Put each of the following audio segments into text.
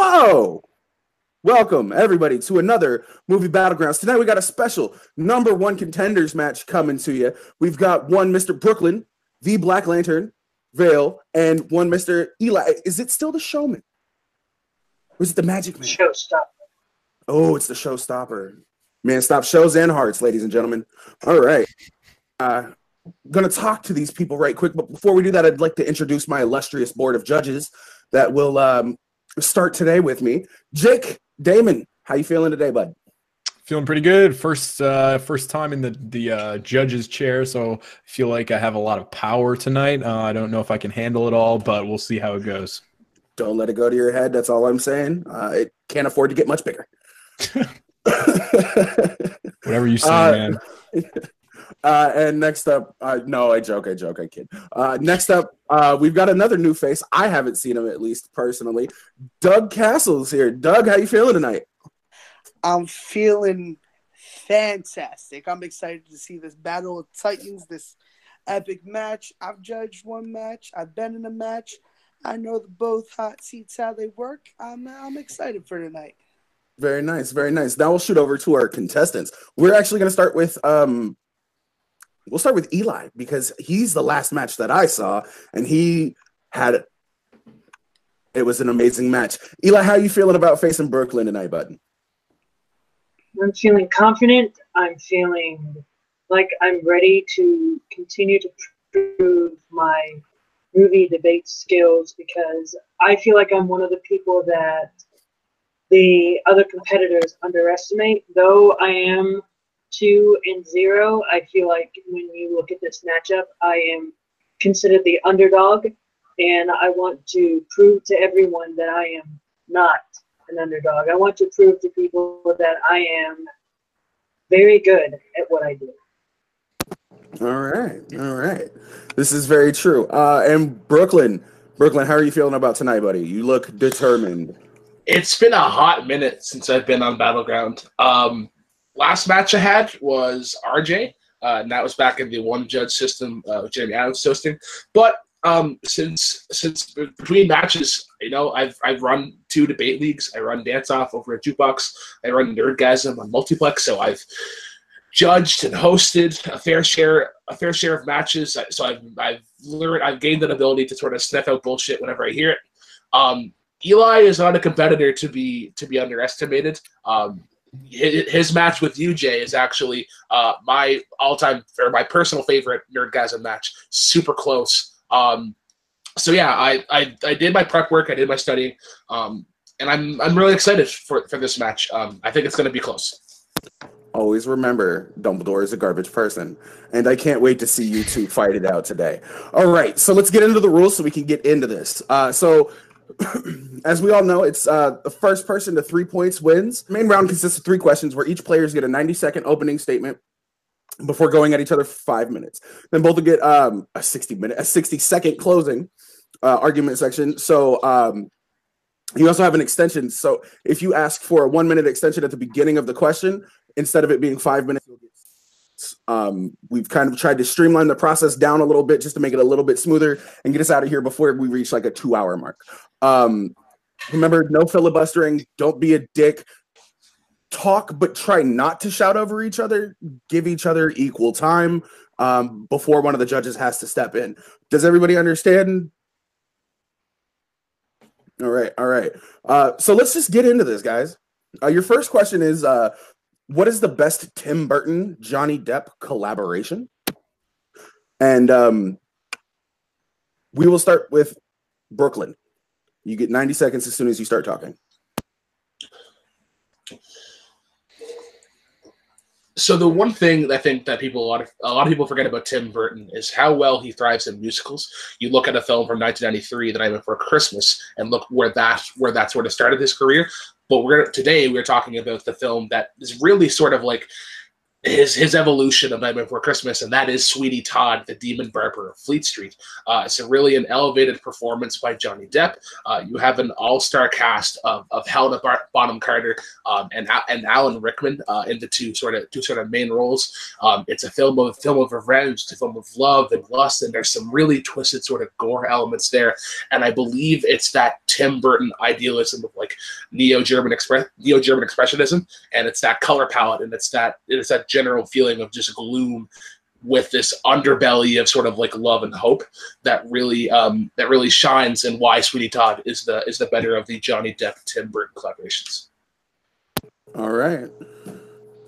Hello! Welcome, everybody, to another Movie Battlegrounds. Tonight, we got a special #1 Contenders match coming to you. We've got one Mr. Brooklyn, the Black Lantern, Vail, and one Mr. Eli. Is it still the Showman? Or is it the Magic Man? Showstopper. Oh, it's the Showstopper. Man, stop shows and hearts, ladies and gentlemen. All right. Going to talk to these people right quick, but before we do that, I'd like to introduce my illustrious board of judges that will start today with me. Jake Damon, how you feeling today, bud? Feeling pretty good. First time in the judge's chair, so I feel like I have a lot of power tonight. I don't know if I can handle it all, but we'll see how it goes. Don't let it go to your head. That's all I'm saying. It can't afford to get much bigger. Whatever you say, man. And next up, no, I joke, I kid. Next up, we've got another new face. I haven't seen him, at least personally. Doug Castle's here. Doug, how you feeling tonight? I'm feeling fantastic. I'm excited to see this Battle of Titans, this epic match. I've judged one match. I've been in a match. I know the both hot seats, how they work. I'm excited for tonight. Very nice, very nice. Now we'll shoot over to our contestants. We're actually going to start with we'll start with Eli, because he's the last match that I saw, and it was an amazing match. Eli, how are you feeling about facing Brooklyn tonight, bud? I'm feeling confident. I'm feeling like I'm ready to continue to prove my movie debate skills, because I feel like I'm one of the people that the other competitors underestimate. Though I am 2-0, I feel like when you look at this matchup, I am considered the underdog, and I want to prove to everyone that I am not an underdog. I want to prove to people that I am very good at what I do. All right. This is very true. And Brooklyn, how are you feeling about tonight, buddy? You look determined. It's been a hot minute since I've been on Battleground. Last match I had was RJ, and that was back in the one-judge system, Jeremy Adams hosting. But since between matches, I've run 2 debate leagues. I run Dance Off over at Jukebox. I run Nerdgasm on Multiplex. So I've judged and hosted a fair share of matches. So I've gained an ability to sort of sniff out bullshit whenever I hear it. Eli is not a competitor to be underestimated. His match with UJ is actually my all-time, or my personal favorite Nerdgasm match. Super close. So yeah, I did my prep work. I did my studying, and I'm really excited for this match. I think it's going to be close. Always remember, Dumbledore is a garbage person, and I can't wait to see you two fight it out today. All right, so let's get into the rules so we can get into this. So as we all know, it's the first person to 3 points wins. The main round consists of 3 questions where each players get a 90-second opening statement before going at each other for 5 minutes. Then both will get a 60-second closing argument section. So you also have an extension. So if you ask for a 1-minute extension at the beginning of the question, instead of it being 5 minutes, you'll get we've kind of tried to streamline the process down a little bit just to make it a little bit smoother and get us out of here before we reach like a 2-hour mark. Remember, no filibustering. Don't be a dick. Talk, but try not to shout over each other. Give each other equal time before one of the judges has to step in. Does everybody understand? All right. So let's just get into this, guys. Your first question is, what is the best Tim Burton, Johnny Depp collaboration? And we will start with Brooklyn. You get 90 seconds as soon as you start talking. So the one thing I think that a lot of people forget about Tim Burton is how well he thrives in musicals. You look at a film from 1993, The Night Before Christmas, and look where that sort of started his career. But today we're talking about the film that is really sort of like his evolution of Nightmare Before Christmas, and that is Sweeney Todd, the Demon Barber of Fleet Street. It's really an elevated performance by Johnny Depp. You have an all-star cast of Helena Bonham Carter and Alan Rickman in the two sort of main roles. It's a film of revenge, it's a film of love and lust, and there's some really twisted sort of gore elements there. And I believe it's that Tim Burton idealism of like neo-German expressionism, and it's that color palette, and it's that general feeling of just gloom with this underbelly of sort of like love and hope that really shines, and why Sweeney Todd is the better of the Johnny Depp Tim Burton collaborations. All right.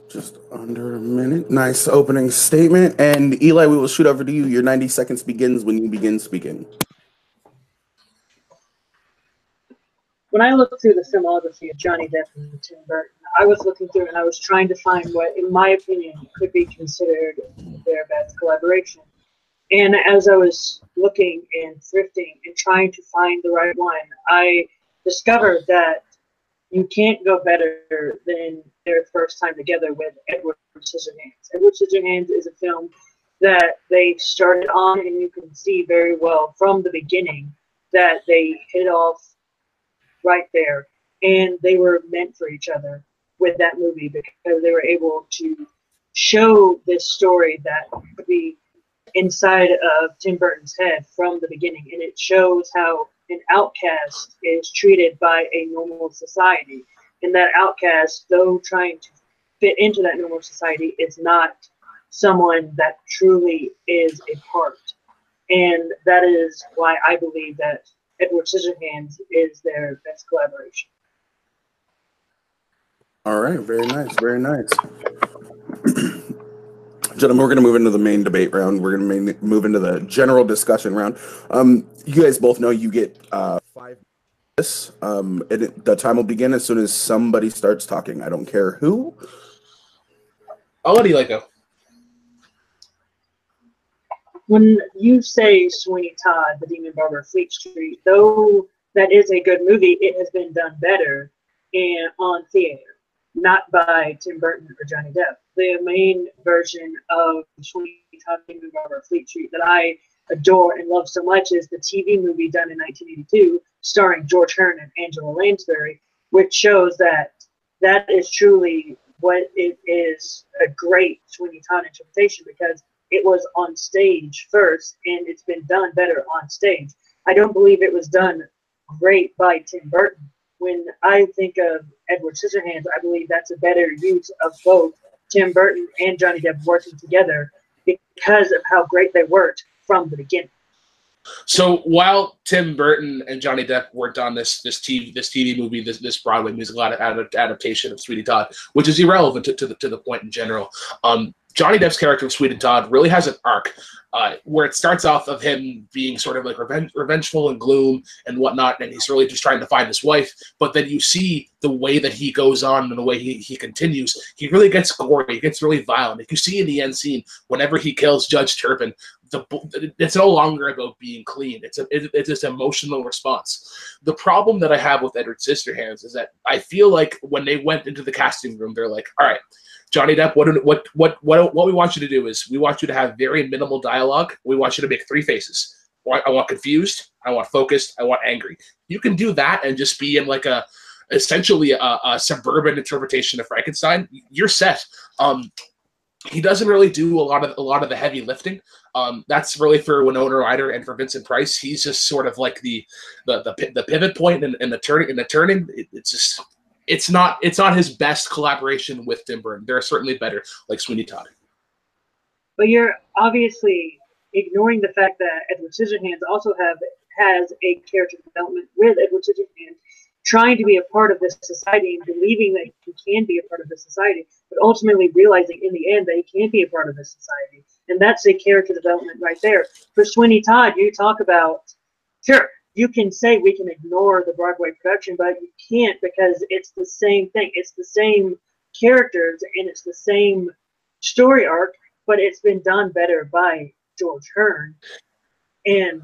Just under a minute. Nice opening statement. And Eli, we will shoot over to you. Your 90 seconds begins when you begin speaking. When I looked through the filmography of Johnny Depp and Tim Burton, I was looking through and I was trying to find what, in my opinion, could be considered their best collaboration. And as I was looking and thrifting and trying to find the right one, I discovered that you can't go better than their first time together with Edward Scissorhands. Edward Scissorhands is a film that they started on, and you can see very well from the beginning that they hit off right there, and they were meant for each other with that movie, because they were able to show this story that could be inside of Tim Burton's head from the beginning, and it shows how an outcast is treated by a normal society, and that outcast, though trying to fit into that normal society, is not someone that truly is a part. And that is why I believe that Edward Scissorhands is their best collaboration. All right, very nice, very nice. Gentlemen, we're going to move into the main debate round. We're going to move into the general discussion round. You guys both know you get 5 minutes. The time will begin as soon as somebody starts talking. I don't care who. I'll let Eli go. When you say Sweeney Todd, the Demon Barber of Fleet Street, though that is a good movie, it has been done better on theater, not by Tim Burton or Johnny Depp. The main version of Sweeney Todd, the Demon Barber of Fleet Street that I adore and love so much is the TV movie done in 1982, starring George Hearn and Angela Lansbury, which shows that that is truly what it is, a great Sweeney Todd interpretation, because it was on stage first, and it's been done better on stage. I don't believe it was done great by Tim Burton. When I think of Edward Scissorhands, I believe that's a better use of both Tim Burton and Johnny Depp working together because of how great they worked from the beginning. So while Tim Burton and Johnny Depp worked on this TV movie, this Broadway musical adaptation of Sweeney Todd, which is irrelevant to the point in general, Johnny Depp's character of Sweeney Todd really has an arc where it starts off of him being sort of like revengeful and gloom and whatnot, and he's really just trying to find his wife. But then you see the way that he goes on and the way he continues, he really gets gory, he gets really violent. Like you see in the end scene, whenever he kills Judge Turpin, it's no longer about being clean. It's this emotional response. The problem that I have with Edward Scissorhands is that I feel like when they went into the casting room, they're like, all right, Johnny Depp, what we want you to do is we want you to have very minimal dialogue. We want you to make 3 faces. I want confused, I want focused, I want angry. You can do that and just be in like essentially a suburban interpretation of Frankenstein. You're set. He doesn't really do a lot of the heavy lifting. That's really for Winona Ryder and for Vincent Price. He's just sort of like the pivot point and the turning. It's not his best collaboration with Tim Burton. There are certainly better, like Sweeney Todd. But you're obviously ignoring the fact that Edward Scissorhands also has a character development with Edward Scissorhands trying to be a part of this society and believing that he can be a part of this society, but ultimately realizing in the end that he can't be a part of this society. And that's a character development right there. For Sweeney Todd, you talk about, sure, you can say we can ignore the Broadway production, but you can't, because it's the same thing. It's the same characters and it's the same story arc, but it's been done better by George Hearn. And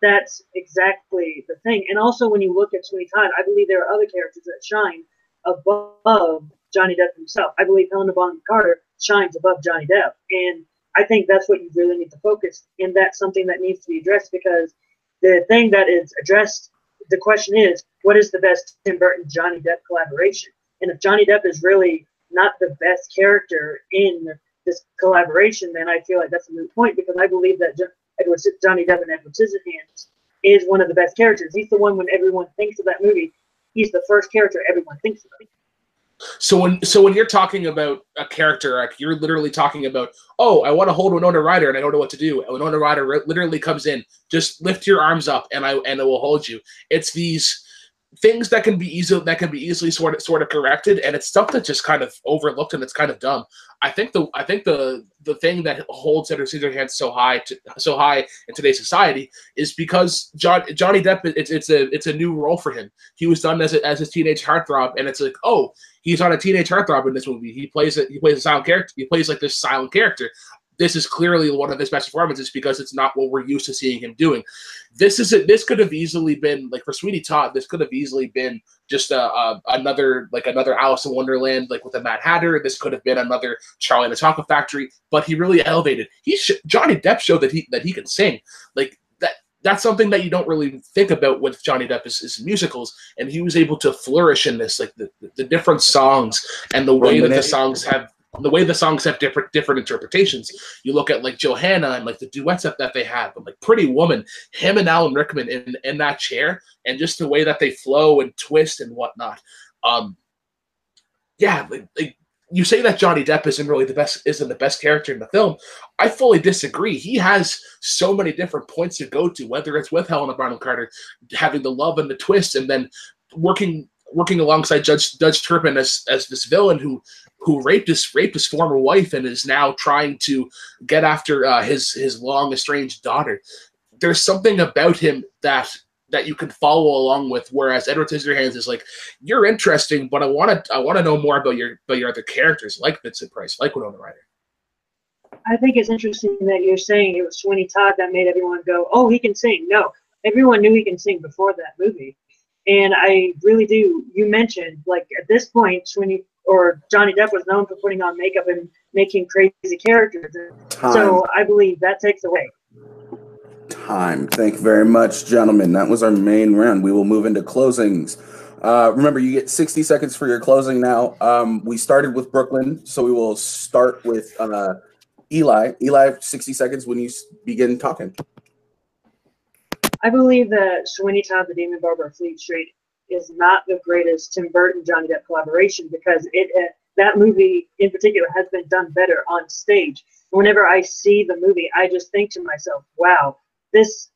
that's exactly the thing. And also when you look at Sweeney Todd, I believe there are other characters that shine above Johnny Depp himself. I believe Helena Bonham Carter shines above Johnny Depp, and I think that's what you really need to focus, and that's something that needs to be addressed, because the thing that is addressed, the question is, what is the best Tim Burton Johnny Depp collaboration? And if Johnny Depp is really not the best character in this collaboration, then I feel like that's a moot point, because I believe that Johnny Depp and Edward Scissorhands is one of the best characters. He's the one, when everyone thinks of that movie, he's the first character everyone thinks of. So when you're talking about a character arc, you're literally talking about, oh, I want to hold Winona Ryder and I don't know what to do. And Winona Ryder literally comes in, just lift your arms up and it will hold you. It's these things that can be easily sort of corrected, and it's stuff that's just kind of overlooked and it's kind of dumb. I think the thing that holds Edward Scissorhands so high in today's society is because Johnny Depp, it's a new role for him. He was done as a teenage heartthrob, and it's like, oh, he's on a teenage heartthrob in this movie. He plays a silent character. He plays like this silent character. This is clearly one of his best performances because it's not what we're used to seeing him doing. This could have easily been, like, for Sweeney Todd, this could have easily been just another Alice in Wonderland, like with the Mad Hatter. This could have been another Charlie and the Chocolate Factory, but he really elevated. Johnny Depp showed that he can sing. Like that's something that you don't really think about with Johnny Depp is musicals, and he was able to flourish in this, like the different songs and the way that the songs have different interpretations. You look at like Johanna and like the duets that they have, but like Pretty Woman, him and Alan Rickman in that chair, and just the way that they flow and twist and whatnot. Like you say that Johnny Depp isn't the best character in the film. I fully disagree. He has so many different points to go to, whether it's with Helena Bonham Carter, having the love and the twist, and then working alongside Judge Turpin as this villain who raped his former wife and is now trying to get after his long estranged daughter. There's something about him that you can follow along with, whereas Edward Scissorhands is like, you're interesting, but I want to know more about your other characters, like Vincent Price, like Winona Ryder. I think it's interesting that you're saying it was Sweeney Todd that made everyone go, oh, he can sing. No, everyone knew he can sing before that movie. And I really do. You mentioned, like, at this point, Johnny Depp was known for putting on makeup and making crazy characters. So I believe that takes away. Time. Thank you very much, gentlemen. That was our main round. We will move into closings. Remember, you get 60 seconds for your closing now. We started with Brooklyn, so we will start with Eli. Eli, 60 seconds when you begin talking. I believe that Sweeney Todd, the Demon Barber of Fleet Street, is not the greatest Tim Burton Johnny Depp collaboration, because that movie in particular has been done better on stage. Whenever I see the movie, I just think to myself, wow, this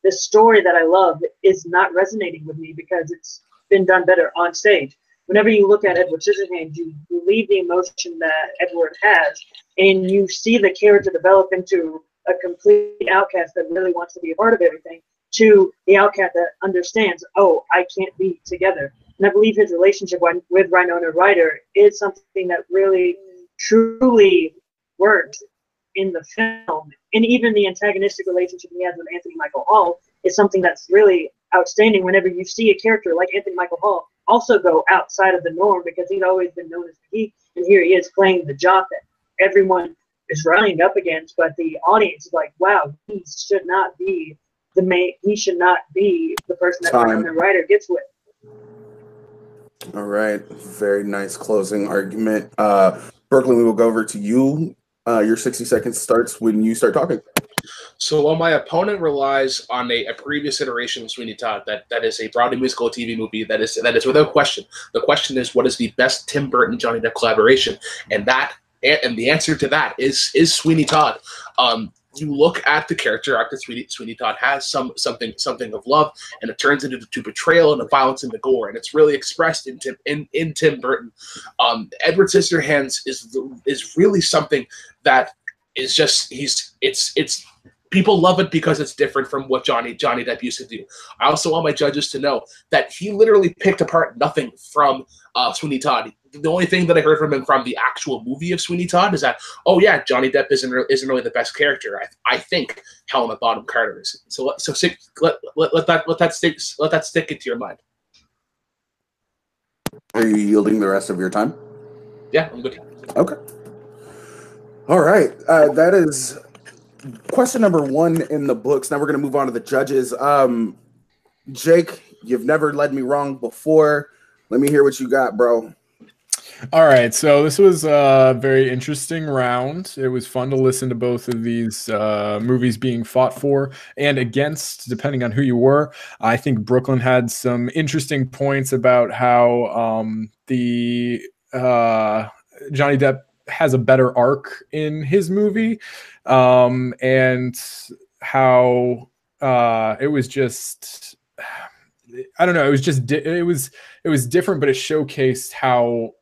story that I love is not resonating with me because it's been done better on stage. Whenever you look at Edward Scissorhands, you believe the emotion that Edward has, and you see the character develop into a complete outcast that really wants to be a part of everything, to the outcast that understands, oh, I can't be together. And I believe his relationship with Winona Ryder is something that really, truly works in the film. And even the antagonistic relationship he has with Anthony Michael Hall is something that's really outstanding whenever you see a character like Anthony Michael Hall also go outside of the norm, because he's always been known as the geek, and here he is playing the jock that everyone is running up against, but the audience is like, wow, he should not be the person that Winona Ryder gets with. All right. Very nice closing argument. Brooklyn, we will go over to you. Your 60 seconds starts when you start talking. So while my opponent relies on a previous iteration of Sweeney Todd, that is a Broadway musical TV movie, that is without question. The question is, what is the best Tim Burton Johnny Depp collaboration? And the answer to that is Sweeney Todd. You look at the character arc that Sweeney Todd has something of love, and it turns into betrayal and the violence and the gore, and it's really expressed in Tim Burton. Edward Scissorhands is really something that is just it's people love it because it's different from what Johnny Depp used to do. I also want my judges to know that he literally picked apart nothing from Sweeney Todd. The only thing that I heard from him from the actual movie of Sweeney Todd is that, oh yeah, Johnny Depp isn't really the best character. I think Helena Bonham Carter is. So let that stick into your mind. Are you yielding the rest of your time? Yeah, I'm good. Okay. All right. That is question number 1 in the books. Now we're going to move on to the judges. Jake, you've never led me wrong before. Let me hear what you got, bro. All right, so this was a very interesting round. It was fun to listen to both of these movies being fought for and against, depending on who you were. I think Brooklyn had some interesting points about how the Johnny Depp has a better arc in his movie, and how it was just, I don't know, it was just it was different, but it showcased how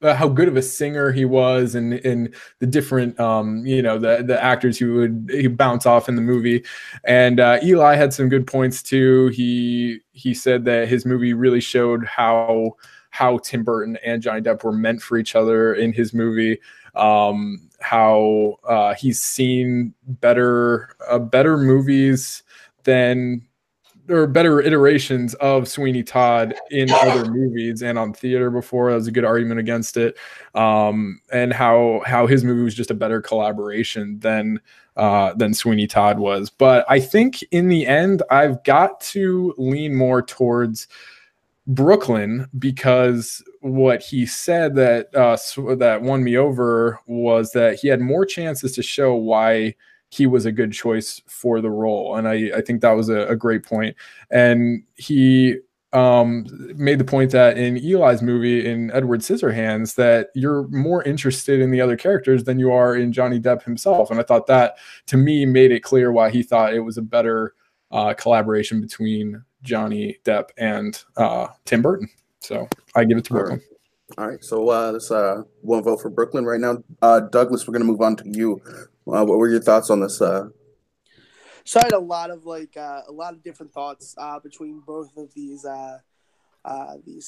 how good of a singer he was, and the different the actors he bounce off in the movie. And Eli had some good points too. He said that his movie really showed how Tim Burton and Johnny Depp were meant for each other in his movie. How he's seen better movies than, or better iterations of Sweeney Todd in other movies and on theater before. That was a good argument against it. And how his movie was just a better collaboration than Sweeney Todd was. But I think in the end, I've got to lean more towards Brooklyn, because what he said that won me over was that he had more chances to show why he was a good choice for the role. And I think that was a great point. And he made the point that in Eli's movie, in Edward Scissorhands, that you're more interested in the other characters than you are in Johnny Depp himself. And I thought that, to me, made it clear why he thought it was a better collaboration between Johnny Depp and Tim Burton. So I give it to Brooklyn. All right. So let's one vote for Brooklyn right now. Douglas, we're going to move on to you. What were your thoughts on this? So I had a lot of different thoughts between both of these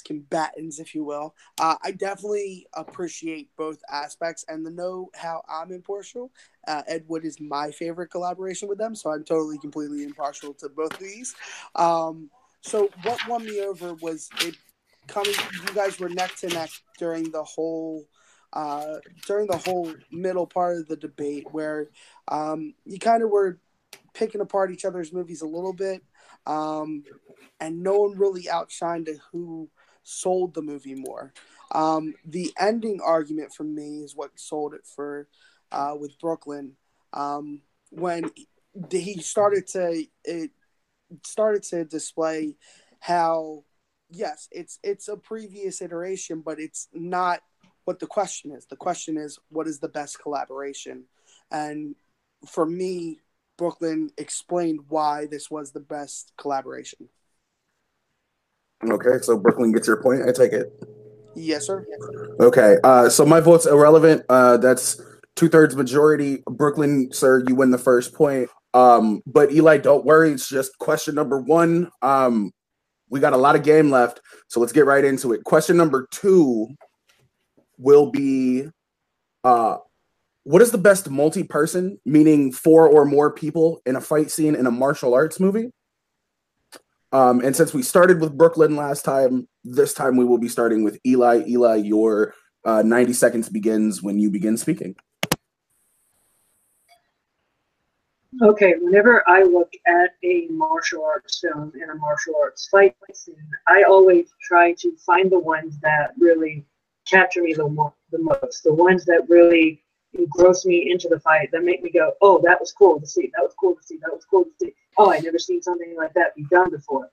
combatants, if you will. I definitely appreciate both aspects, and to know how I'm impartial, Ed Wood is my favorite collaboration with them, so I'm totally, completely impartial to both of these. So what won me over was it coming. You guys were neck to neck during the whole middle part of the debate, where you kind of were picking apart each other's movies a little bit. And no one really outshined who sold the movie more. The ending argument for me is what sold it for with Brooklyn. When he started to display how, yes, it's a previous iteration, but it's not what the question is. The question is, what is the best collaboration? And for me, Brooklyn explained why this was the best collaboration. Okay, so Brooklyn gets your point, I take it. Yes, sir. Okay, so my vote's irrelevant. That's 2/3 majority. Brooklyn, sir, you win the first point. But Eli, don't worry, it's just question number 1. We got a lot of game left, so let's get right into it. Question number 2 will be, what is the best multi-person, meaning 4 or more people in a fight scene in a martial arts movie? And since we started with Brooklyn last time, this time we will be starting with Eli. Eli, your 90 seconds begins when you begin speaking. Okay, whenever I look at a martial arts film and a martial arts fight scene, I always try to find the ones that really capture me the most, the ones that really engross me into the fight, that make me go, oh, that was cool to see, that was cool to see, that was cool to see. Oh, I never seen something like that be done before.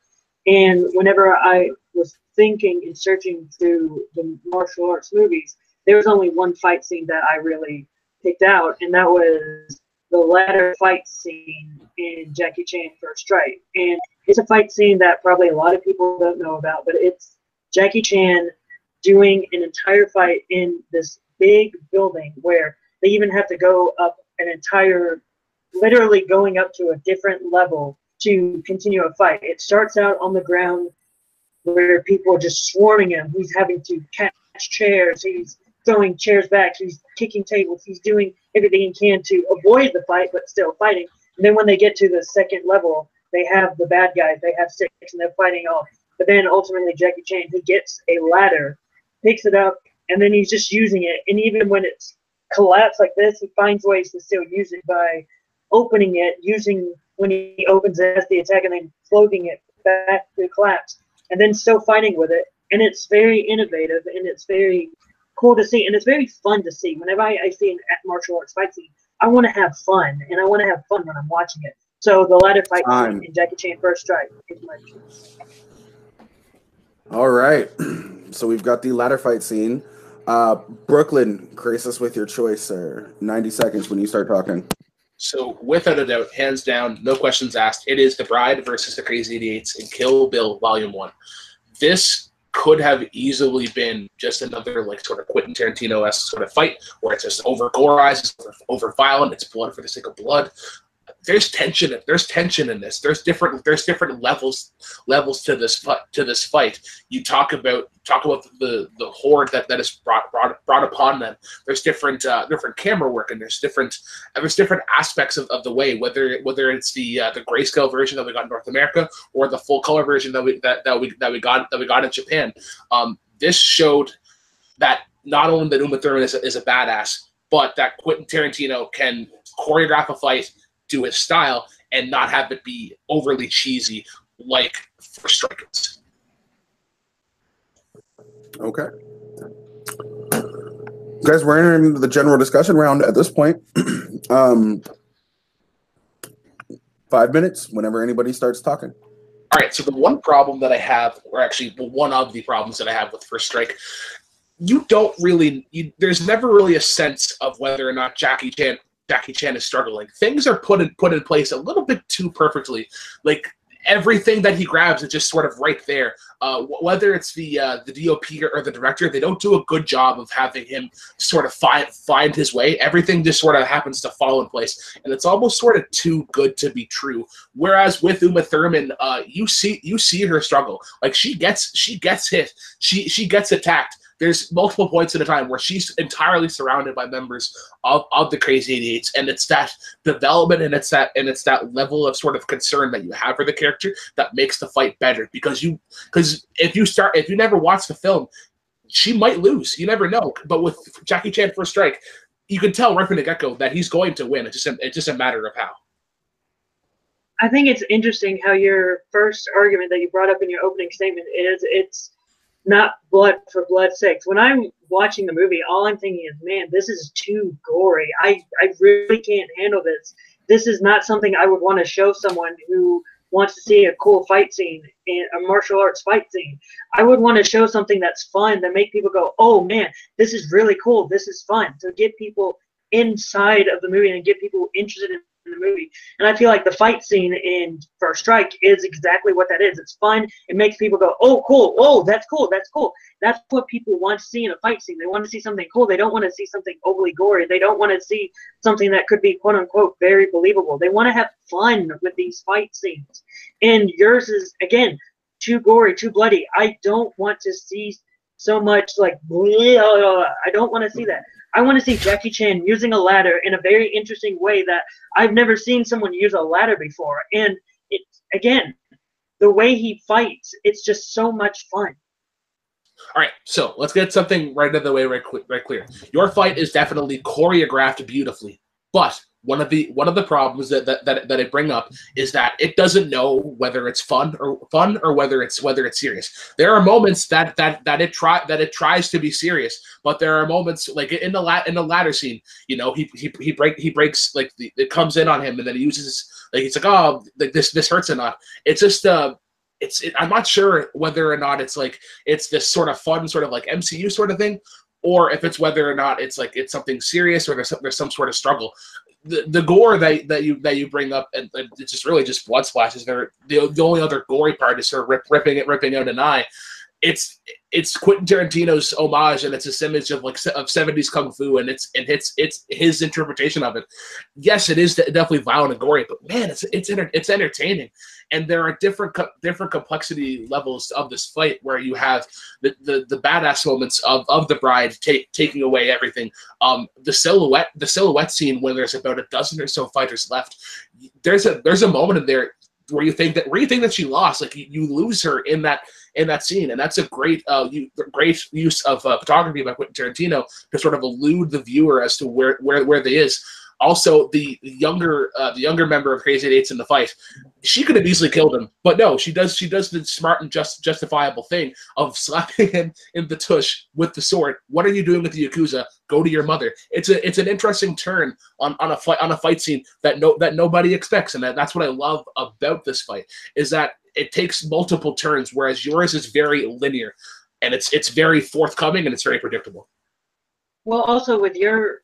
And whenever I was thinking and searching through the martial arts movies, there was only one fight scene that I really picked out, and that was the ladder fight scene in Jackie Chan First Strike. And it's a fight scene that probably a lot of people don't know about, but it's Jackie Chan doing an entire fight in this big building where they even have to go up an entire, literally going up to a different level to continue a fight. It starts out on the ground where people are just swarming him. He's having to catch chairs. He's throwing chairs back. He's kicking tables. He's doing everything he can to avoid the fight, but still fighting. And then when they get to the second level, they have the bad guys. They have six, and they're fighting off But then ultimately Jackie Chan, he gets a ladder, picks it up, and then he's just using it. And even when it's collapsed like this, he finds ways to still use it by opening it, using when he opens it as the attack, and then floating it back to the collapse, and then still fighting with it. And it's very innovative, and it's very cool to see, and it's very fun to see. Whenever I see an martial arts fight scene, I want to have fun, and I want to have fun when I'm watching it. So the ladder fight scene in Jackie Chan First Strike is my choice. All right. So we've got the ladder fight scene. Brooklyn, grace us with your choice, sir. 90 seconds when you start talking. So without a doubt, hands down, no questions asked, it is The Bride versus the Crazy 88s in Kill Bill Volume 1. This could have easily been just another like sort of Quentin Tarantino-esque sort of fight where it's just over gorized, it's over violent, it's blood for the sake of blood. There's tension. There's tension in this. There's different levels to this fight. You talk about the horde that is brought upon them. There's different camera work, and there's different aspects of the way, whether it's the grayscale version that we got in North America or the full color version that we got in Japan. This showed that not only that Uma Thurman is a badass, but that Quentin Tarantino can choreograph a fight, do his style, and not have it be overly cheesy like First Strike is. Okay. Guys, we're entering into the general discussion round at this point. 5 minutes, whenever anybody starts talking. All right, so the one problem that I have, or actually one of the problems that I have with First Strike, there's never really a sense of whether or not Jackie Chan is struggling. Things are put in place a little bit too perfectly. Like everything that he grabs is just sort of right there. Whether it's the DOP or the director, they don't do a good job of having him sort of find his way. Everything just sort of happens to fall in place, and it's almost sort of too good to be true. Whereas with Uma Thurman, you see her struggle. Like she gets hit, she gets attacked. There's multiple points at a time where she's entirely surrounded by members of the Crazy 88s, and it's that development and it's that level of sort of concern that you have for the character that makes the fight better. Because if you never watch the film, she might lose. You never know. But with Jackie Chan First Strike, you can tell right from the get-go that he's going to win. It's just a matter of how. I think it's interesting how your first argument that you brought up in your opening statement is it's not blood for blood's sake. When I'm watching the movie, all I'm thinking is, man, this is too gory. I really can't handle this. This is not something I would want to show someone who wants to see a cool fight scene, a martial arts fight scene. I would want to show something that's fun, that make people go, oh man, this is really cool. This is fun. To get people inside of the movie and get people interested in the movie. And I feel like the fight scene in First Strike is exactly what that is. It's fun. It makes people go, oh, cool. Oh, that's cool. That's cool. That's what people want to see in a fight scene. They want to see something cool. They don't want to see something overly gory. They don't want to see something that could be, quote unquote, very believable. They want to have fun with these fight scenes. And yours is, again, too gory, too bloody. I don't want to see so much like, I don't want to see that. I want to see Jackie Chan using a ladder in a very interesting way that I've never seen someone use a ladder before. And it's, again, the way he fights, it's just so much fun. All right, so let's get something right out of the way right clear. Your fight is definitely choreographed beautifully, but one of the problems that I bring up is that it doesn't know whether it's fun or whether it's serious. There are moments that it tries to be serious, but there are moments like in the ladder scene, you know, he breaks like it comes in on him and then he uses like it's like, oh, like this hurts or not. It's just I'm not sure whether or not it's like it's this sort of fun sort of like MCU sort of thing, or if it's whether or not it's like it's something serious or there's some sort of struggle. The gore that you bring up, and it's just really just blood splashes. The only other gory part is sort of ripping out an eye. It's Quentin Tarantino's homage, and it's this image of 70s kung fu, and it's his interpretation of it. Yes, it is definitely violent and gory, but man, it's entertaining. And there are different complexity levels of this fight where you have the badass moments of the bride taking away everything. The silhouette scene when there's about a dozen or so fighters left. There's a moment in there where you think that she lost. Like you lose her in that in that scene, and that's a great great use of photography by Quentin Tarantino to sort of elude the viewer as to where they is. Also, the younger member of Crazy Eights in the fight, she could have easily killed him, but no, she does the smart and justifiable thing of slapping him in the tush with the sword. What are you doing with the Yakuza? Go to your mother. It's an interesting turn on a fight scene that nobody expects, and that's what I love about this fight is that it takes multiple turns, whereas yours is very linear, and it's very forthcoming and it's very predictable. Well, also with your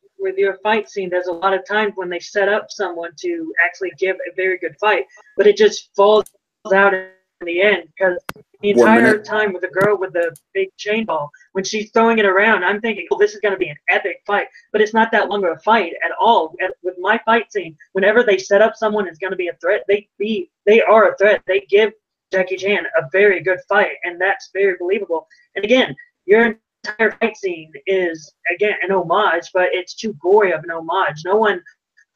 fight scene, there's a lot of times when they set up someone to actually give a very good fight, but it just falls out in the end because the entire time with the girl with the big chain ball, when she's throwing it around, I'm thinking, oh, this is going to be an epic fight, but it's not that long of a fight at all. With my fight scene, whenever they set up someone is going to be a threat, they are a threat. They give Jackie Chan a very good fight, and that's very believable. And again, your entire fight scene is, again, an homage, but it's too gory of an homage. No one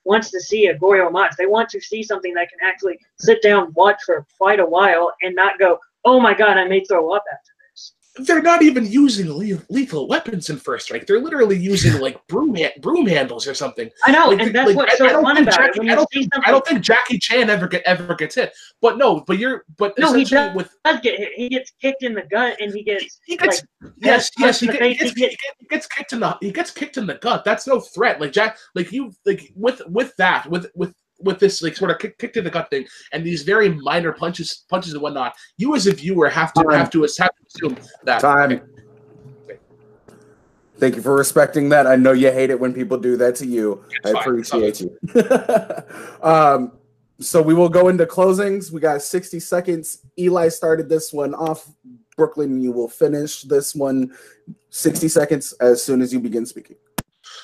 wants to see a gory homage. They want to see something that can actually sit down, watch for quite a while, and not go, oh my God, I may throw up after this. They're not even using lethal weapons in First Strike. They're literally using like broom handles or something. I know, and that's what's so fun about it. I don't think Jackie Chan ever gets hit. But no, he does get hit. He gets kicked in the gut, and he gets he gets kicked in the gut. That's no threat. With this like sort of kick to the gut thing and these very minor punches and whatnot, you as a viewer have to assume that. Time. Okay. Thank you for respecting that. I know you hate it when people do that to you. I appreciate you. So we will go into closings. We got 60 seconds. Eli started this one off. Brooklyn, you will finish this one 60 seconds as soon as you begin speaking.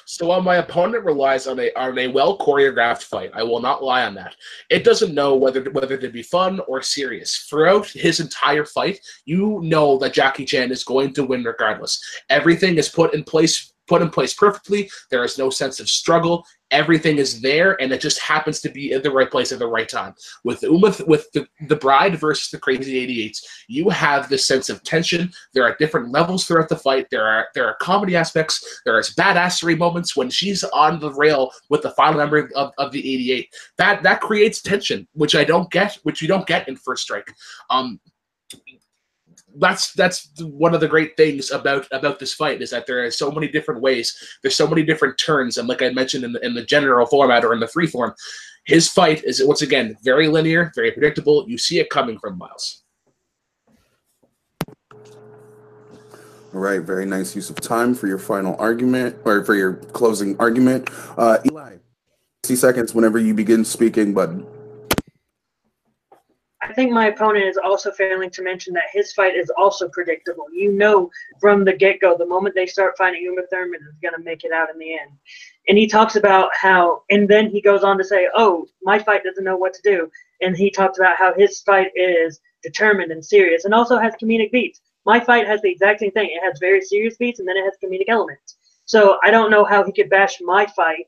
So while my opponent relies on a well choreographed fight, I will not lie on that. It doesn't know whether to be fun or serious. Throughout his entire fight, you know that Jackie Chan is going to win regardless. Everything is put in place perfectly. There is no sense of struggle. Everything is there, and it just happens to be in the right place at the right time. With the bride versus the Crazy 88s, you have this sense of tension. There are different levels throughout the fight. There are comedy aspects. There is badassery moments when she's on the rail with the final member of the 88. That creates tension, which you don't get in First Strike. That's one of the great things about this fight is that there are so many different ways. There's so many different turns, and like I mentioned in the general format or in the free form, his fight is once again very linear, very predictable. You see it coming from miles. All right, very nice use of time for your final argument or for your closing argument. Eli, 60 seconds whenever you begin speaking, bud. I think my opponent is also failing to mention that his fight is also predictable. You know from the get-go, the moment they start fighting, Uma Thurman is going to make it out in the end. And he talks about how, and then he goes on to say, oh, my fight doesn't know what to do. And he talks about how his fight is determined and serious and also has comedic beats. My fight has the exact same thing. It has very serious beats and then it has comedic elements. So I don't know how he could bash my fight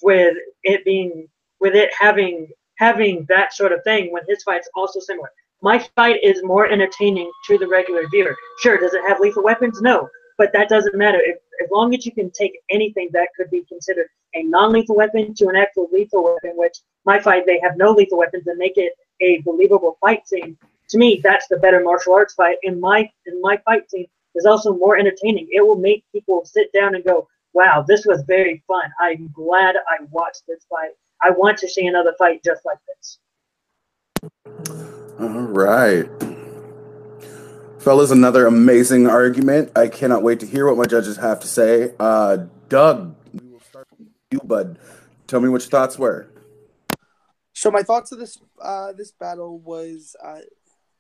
with it having that sort of thing when his fight's also similar. My fight is more entertaining to the regular viewer. Sure, does it have lethal weapons? No, but that doesn't matter. As long as you can take anything that could be considered a non-lethal weapon to an actual lethal weapon, which my fight, they have no lethal weapons and make it a believable fight scene. To me, that's the better martial arts fight. And my fight scene is also more entertaining. It will make people sit down and go, wow, this was very fun. I'm glad I watched this fight. I want to see another fight just like this. All right. Fellas, another amazing argument. I cannot wait to hear what my judges have to say. Doug, we will start with you, bud. Tell me what your thoughts were. So my thoughts of this battle was,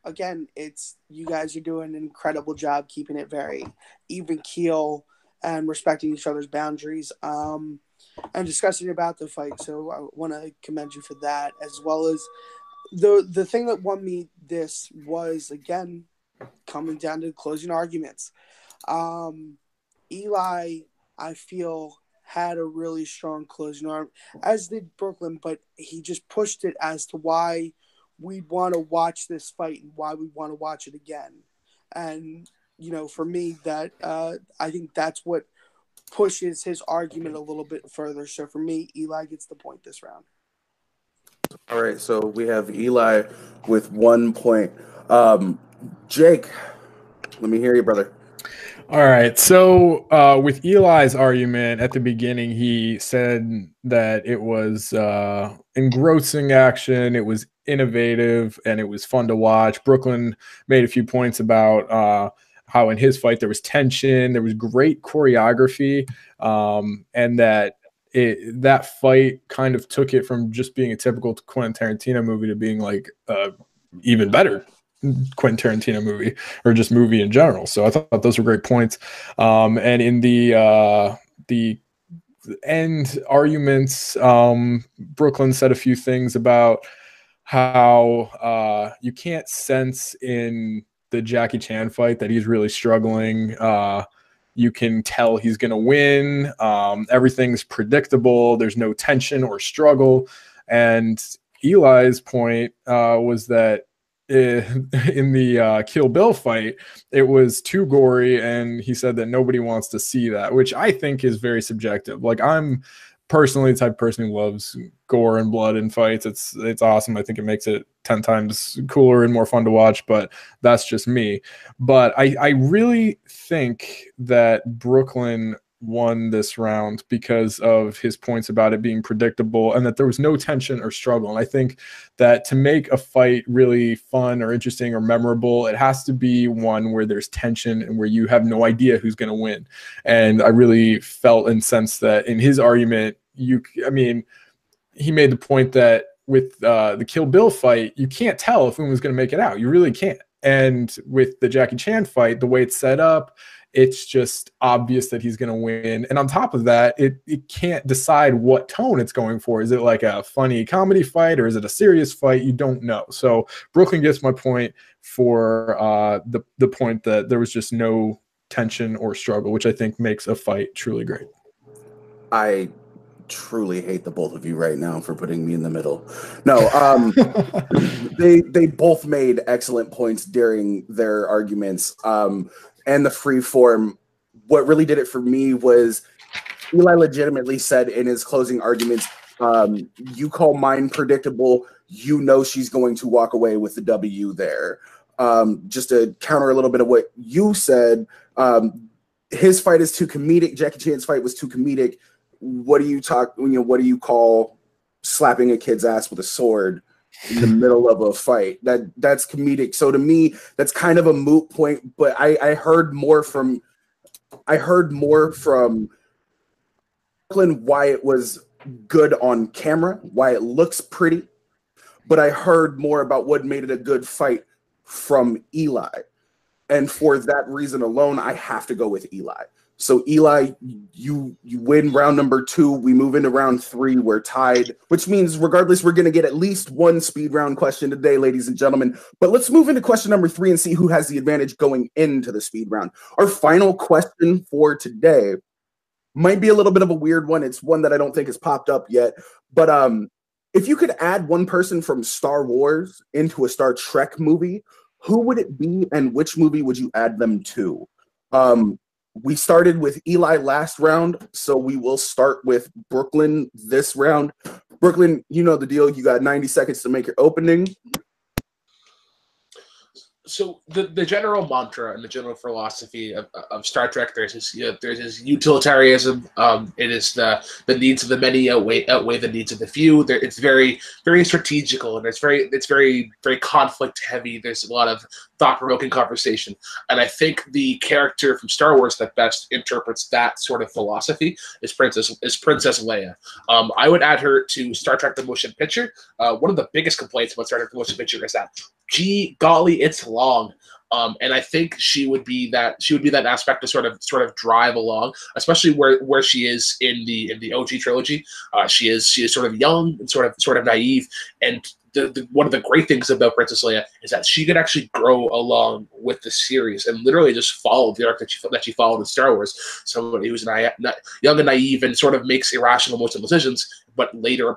again, it's you guys are doing an incredible job keeping it very even keel and respecting each other's boundaries. And discussing about the fight, so I want to commend you for that, as well as the thing that won me this was, again, coming down to closing arguments. Eli, I feel, had a really strong closing argument, as did Brooklyn, but he just pushed it as to why we want to watch this fight and why we want to watch it again. And, for me, that I think that's what pushes his argument a little bit further. So for me, Eli gets the point this round. All right, so we have Eli with 1 point. Jake, let me hear you, brother. All right. So with Eli's argument at the beginning, he said that it was engrossing action, it was innovative, and it was fun to watch. Brooklyn made a few points about how in his fight there was tension, there was great choreography, and that that fight kind of took it from just being a typical Quentin Tarantino movie to being like even better Quentin Tarantino movie, or just movie in general. So I thought those were great points. And in the end arguments, Brooklyn said a few things about how you can't sense in the Jackie Chan fight that he's really struggling. You can tell he's going to win. Everything's predictable. There's no tension or struggle. And Eli's point was that in the Kill Bill fight, it was too gory, and he said that nobody wants to see that, which I think is very subjective. Like, I'm personally the type of person who loves gore and blood in fights. It's awesome. I think it makes it 10 times cooler and more fun to watch, but that's just me. But I really think that Brooklyn won this round because of his points about it being predictable and that there was no tension or struggle. And I think that to make a fight really fun or interesting or memorable, it has to be one where there's tension and where you have no idea who's going to win. And I really felt and sensed that in his argument. He made the point that with the Kill Bill fight, you can't tell if Uma's going to make it out. You really can't. And with the Jackie Chan fight, the way it's set up, it's just obvious that he's going to win. And on top of that, it can't decide what tone it's going for. Is it like a funny comedy fight or is it a serious fight? You don't know. So Brooklyn gets my point for the point that there was just no tension or struggle, which I think makes a fight truly great. I truly hate the both of you right now for putting me in the middle. No, they both made excellent points during their arguments. And the free form, what really did it for me was Eli legitimately said in his closing arguments, you call mine predictable, you know she's going to walk away with the W there. Just to counter a little bit of what you said, his fight is too comedic. Jackie Chan's fight was too comedic. What do you call slapping a kid's ass with a sword in the middle of a fight? That's comedic. So to me, that's kind of a moot point. But I heard more from Brooklyn why it was good on camera, why it looks pretty. But I heard more about what made it a good fight from Eli. And for that reason alone, I have to go with Eli. So Eli, you win round number 2. We move into round 3. We're tied, which means regardless, we're going to get at least one speed round question today, ladies and gentlemen. But let's move into question number 3 and see who has the advantage going into the speed round. Our final question for today might be a little bit of a weird one. It's one that I don't think has popped up yet. But if you could add one person from Star Wars into a Star Trek movie, who would it be and which movie would you add them to? We started with Eli last round, so we will start with Brooklyn this round. Brooklyn, you know the deal. You got 90 seconds to make your opening. So the general mantra and the general philosophy of Star Trek, there's this utilitarianism. It is the needs of the many outweigh the needs of the few. It's very, very strategical, and it's very conflict heavy. There's a lot of thought-provoking conversation, and I think the character from Star Wars that best interprets that sort of philosophy is Princess Leia. I would add her to Star Trek: The Motion Picture. One of the biggest complaints about Star Trek: The Motion Picture is that, gee golly, it's long. And I think she would be that aspect to sort of drive along, especially where she is in the OG trilogy. She is sort of young and sort of naive, and one of the great things about Princess Leia is that she could actually grow along with the series and literally just follow the arc that she followed in Star Wars. Somebody who's young and naive and sort of makes irrational emotional decisions, but later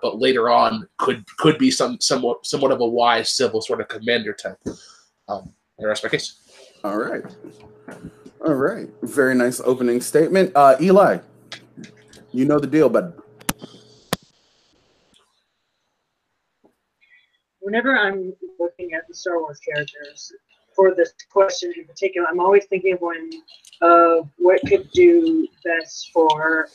on could be somewhat of a wise civil sort of commander type. The rest of my case. All right. All right. Very nice opening statement. Eli, you know the deal, bud. Whenever I'm looking at the Star Wars characters for this question in particular, I'm always thinking of what could do best for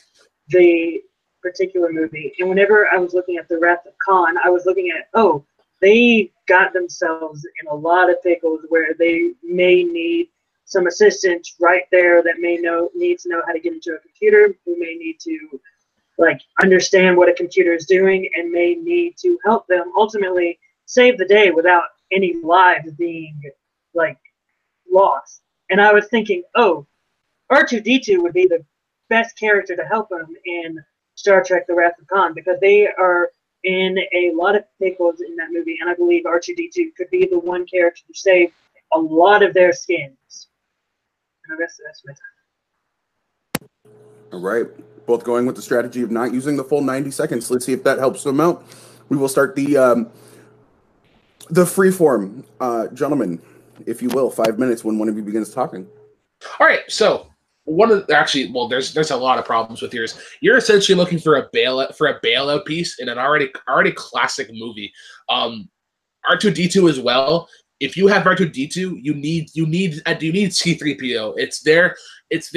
the particular movie. And whenever I was looking at the Wrath of Khan, I was looking at, oh, they got themselves in a lot of pickles where they may need some assistance right there that need to know how to get into a computer, who may need to understand what a computer is doing, and may need to help them ultimately save the day without any lives being lost. And I was thinking, oh, R2-D2 would be the best character to help them in Star Trek: The Wrath of Khan, because they are in a lot of pickles in that movie, and I believe R2-D2 could be the one character to save a lot of their skins. And that's my time. All right. Both going with the strategy of not using the full 90 seconds. Let's see if that helps them out. We will start the freeform. Gentlemen, if you will, 5 minutes when one of you begins talking. All right, so there's a lot of problems with yours. You're essentially looking for a bailout piece in an already classic movie. R2-D2 as well. If you have R2-D2, you need C-3PO. It's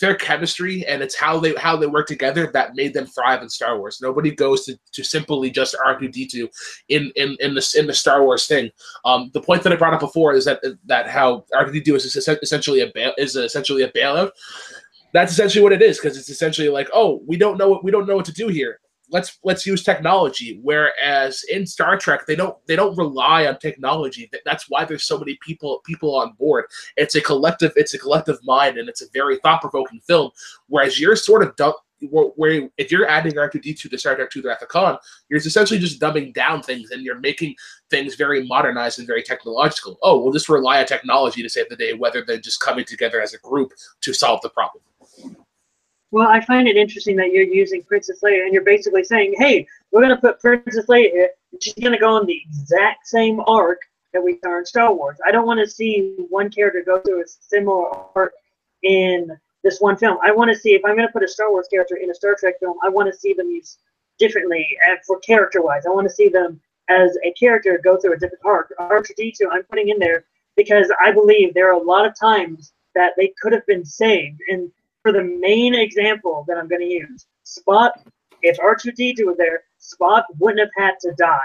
their chemistry, and it's how they work together that made them thrive in Star Wars. Nobody goes to simply just R2-D2 in the Star Wars thing. The point that I brought up before is that how R2-D2 is essentially a bailout. That's essentially what it is, because it's essentially like, oh, we don't know what to do here. Let's use technology. Whereas in Star Trek, they don't rely on technology. That's why there's so many people on board. It's a collective mind, and it's a very thought-provoking film. Whereas you're sort of if you're adding R2-D2 to Star Trek II: The Wrath of Khan, you're essentially just dumbing down things, and you're making things very modernized and very technological. Oh, we'll just rely on technology to save the day, rather than just coming together as a group to solve the problem. Well, I find it interesting that you're using Princess Leia, and you're basically saying, hey, we're going to put Princess Leia here, and she's going to go on the exact same arc that we saw in Star Wars. I don't want to see one character go through a similar arc in this one film. I want to see, if I'm going to put a Star Wars character in a Star Trek film, I want to see them used differently for character-wise. I want to see them as a character go through a different arc. R2-D2 I'm putting in there because I believe there are a lot of times that they could have been saved. And for the main example that I'm going to use, Spock, if R2-D2 was there, Spock wouldn't have had to die.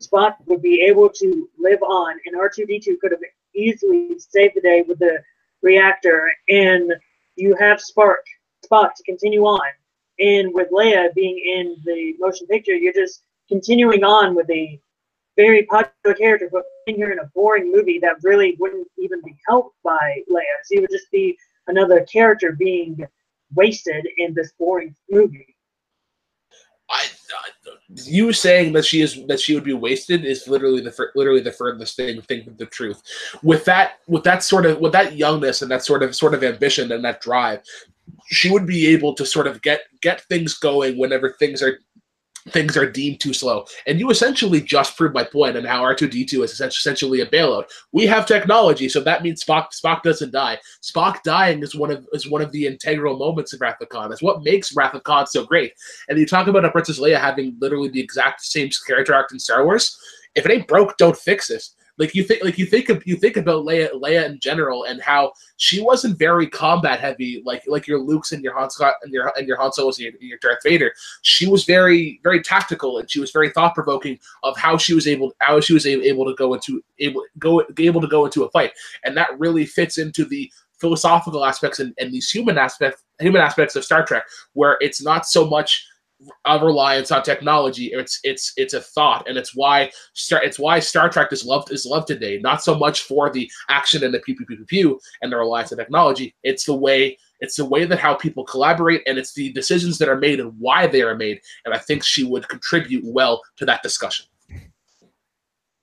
Spock would be able to live on, and R2-D2 could have easily saved the day with the reactor, and you have Spock to continue on. And with Leia being in the motion picture, you're just continuing on with a very popular character, but putting her in a boring movie that really wouldn't even be helped by Leia. So you would just be another character being wasted in this boring movie. You saying that she would be wasted is literally the furthest thing from the truth. With that youngness and that sort of ambition and that drive, she would be able to sort of get things going whenever things are deemed too slow. And you essentially just proved my point on how R2-D2 is essentially a bailout. We have technology, so that means Spock doesn't die. Spock dying is one of the integral moments of Wrath of Khan. That's what makes Wrath of Khan so great. And you talk about a Princess Leia having literally the exact same character arc in Star Wars. If it ain't broke, don't fix it. You think about Leia in general, and how she wasn't very combat heavy, like your Luke's and your Han Scott and your Han Solos and your Darth Vader. She was very, very tactical, and she was very thought provoking of how she was able to go into a fight, and that really fits into the philosophical aspects and these human aspects of Star Trek, where it's not so much a reliance on technology. It's a thought, and it's why Star Trek is loved today. Not so much for the action and the pew pew pew pew pew and the reliance on technology. It's the way that how people collaborate, and it's the decisions that are made and why they are made. And I think she would contribute well to that discussion.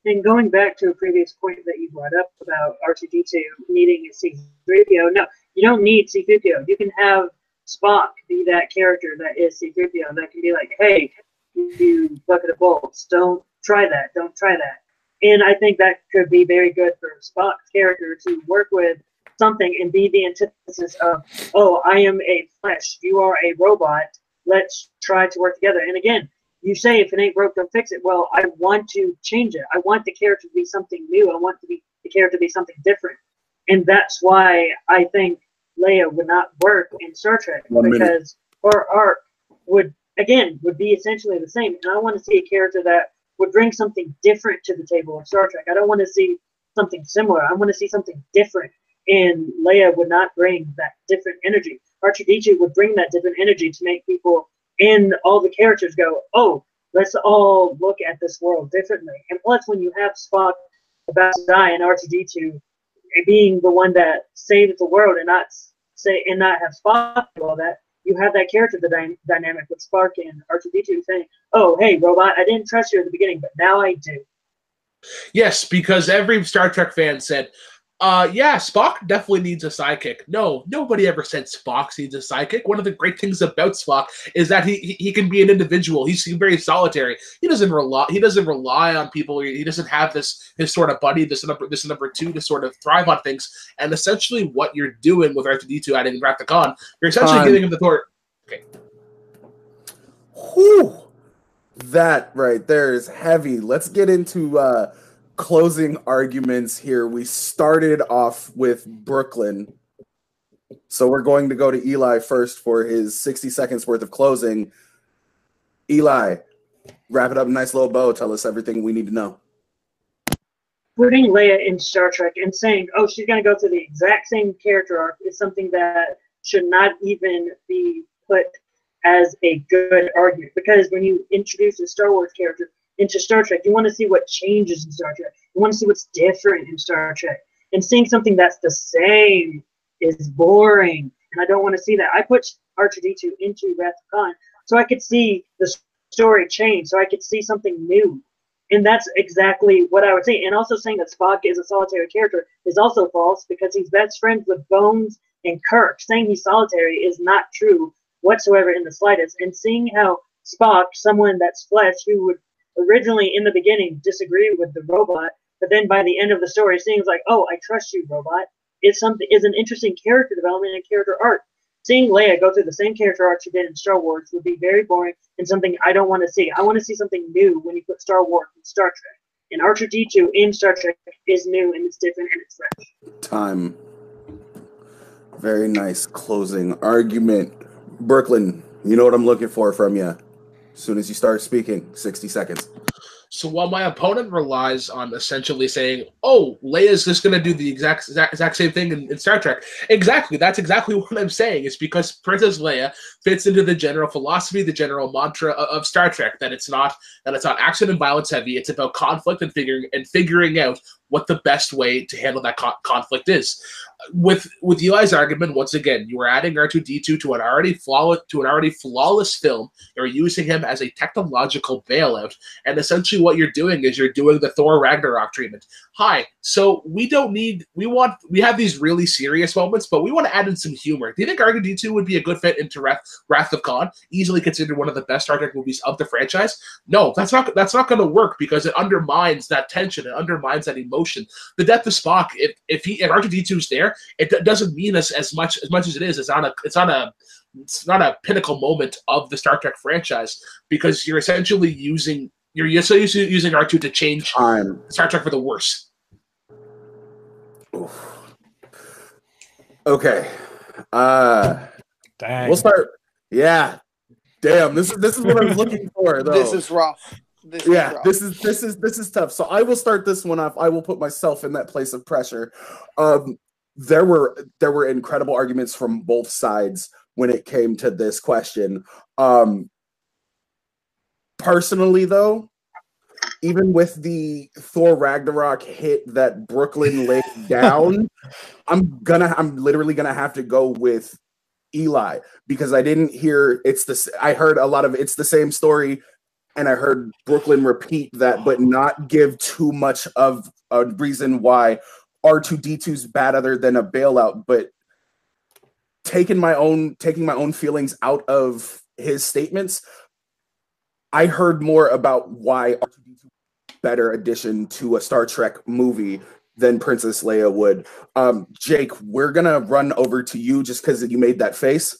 And going back to a previous point that you brought up about R2-D2 needing a C-3PO, no, you don't need C-3PO. You can have Spock be that character that is C-3PO that can be like, hey, you bucket of bolts, don't try that. And I think that could be very good for Spock's character to work with something and be the antithesis of, oh, I am a flesh, you are a robot, let's try to work together. And again, you say if it ain't broke, don't fix it. Well, I want to change it. I want the character to be something new. I want the character to be something different. And that's why I think Leia would not work in Star Trek, because her arc would be essentially the same. And I want to see a character that would bring something different to the table of Star Trek. I don't want to see something similar. I want to see something different. And Leia would not bring that different energy. R2-D2 would bring that different energy to make people and all the characters go, oh, let's all look at this world differently. And plus, when you have Spock about to die and R2-D2 being the one that saves the world and not have Spock do all that, you have that character dynamic with Spock and R2-D2 saying, oh, hey, robot, I didn't trust you at the beginning, but now I do. Yes, because every Star Trek fan said, yeah, Spock definitely needs a sidekick. No, nobody ever said Spock needs a sidekick. One of the great things about Spock is that he can be an individual. He's very solitary. He doesn't rely on people. He doesn't have his sort of buddy, this number two to sort of thrive on things. And essentially, what you're doing with R2-D2 adding Wrath of Khan, you're essentially giving him the Thor. Okay. Whew. That right there is heavy. Let's get into closing arguments here. We started off with Brooklyn, so we're going to go to Eli first for his 60 seconds worth of closing. Eli, wrap it up a nice little bow. Tell us everything we need to know. Putting Leia in Star Trek and saying, oh, she's going to go through the exact same character arc is something that should not even be put as a good argument, because when you introduce a Star Wars character into Star Trek, you want to see what changes in Star Trek. You want to see what's different in Star Trek. And seeing something that's the same is boring. And I don't want to see that. I put R2-D2 into Wrath of Khan so I could see the story change, so I could see something new. And that's exactly what I would say. And also saying that Spock is a solitary character is also false, because he's best friends with Bones and Kirk. Saying he's solitary is not true whatsoever in the slightest. And seeing how Spock, someone that's flesh, who would originally in the beginning disagree with the robot, but then by the end of the story seems like, oh, I trust you, robot, is an interesting character development and character arc. Seeing Leia go through the same character arc she did in Star Wars would be very boring and something I don't want to see. I want to see something new when you put Star Wars in Star Trek. And R2-D2 in Star Trek is new and it's different and it's fresh. Time. Very nice closing argument. Brooklyn, you know what I'm looking for from you. As soon as you start speaking, 60 seconds. So while my opponent relies on essentially saying, oh, Leia's just going to do the exact same thing in Star Trek. Exactly. That's exactly what I'm saying. It's because Princess Leia fits into the general philosophy, the general mantra of Star Trek, that it's not action and violence heavy. It's about conflict and figuring out what the best way to handle that conflict is. With Eli's argument, once again, you are adding R2-D2 to an already flawless film. You're using him as a technological bailout, and essentially what you're doing is you're doing the Thor Ragnarok treatment. Hi, so we have these really serious moments, but we want to add in some humor. Do you think R2-D2 would be a good fit into Wrath of Khan, easily considered one of the best Star Trek movies of the franchise? No, that's not going to work, because it undermines that tension, it undermines that emotion. The death of Spock, if R2-D2's there, it doesn't mean as much as it is. It's not a pinnacle moment of the Star Trek franchise, because you're essentially using R2 to change Star Trek for the worse. Oof. Okay. Dang. We'll start. Yeah. Damn. This is what I was looking for, though. This is rough. This is tough. So I will start this one off. I will put myself in that place of pressure. There were incredible arguments from both sides when it came to this question. Personally, though, even with the Thor Ragnarok hit that Brooklyn laid down, I'm literally gonna have to go with Eli, because I didn't hear I heard a lot of it's the same story, and I heard Brooklyn repeat that, but not give too much of a reason why R2-D2's bad other than a bailout. But taking my own feelings out of his statements, I heard more about why R2-D2 better addition to a Star Trek movie than Princess Leia would. Jake, we're gonna run over to you just because you made that face.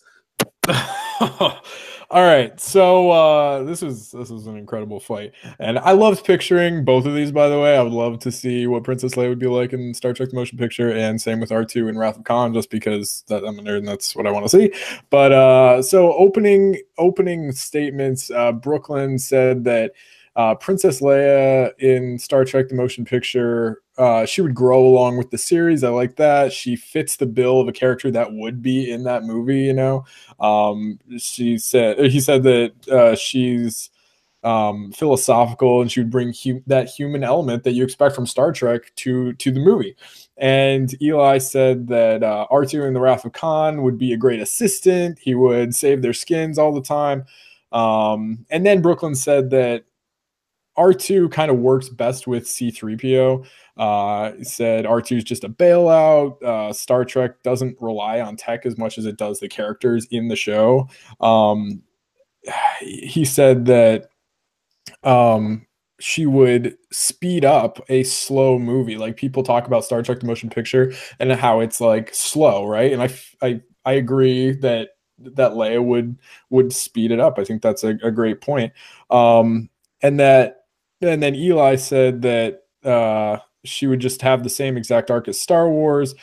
All right, so this was an incredible fight, and I loved picturing both of these. By the way, I would love to see what Princess Leia would be like in Star Trek: The Motion Picture, and same with R2 in Wrath of Khan, just because I'm a nerd and that's what I want to see. But so opening statements. Brooklyn said that Princess Leia in Star Trek: The Motion Picture, she would grow along with the series. I like that. She fits the bill of a character that would be in that movie, you know. He said that she's philosophical, and she would bring that human element that you expect from Star Trek to the movie. And Eli said that R2 in The Wrath of Khan would be a great assistant. He would save their skins all the time. And then Brooklyn said that R2 kind of works best with C-3PO. He said R2 is just a bailout. Star Trek doesn't rely on tech as much as it does the characters in the show. He said that she would speed up a slow movie. Like, people talk about Star Trek: The Motion Picture and how it's like slow, right? And I agree that Leia would speed it up. I think that's a great point. And then Eli said that she would just have the same exact arc as Star Wars.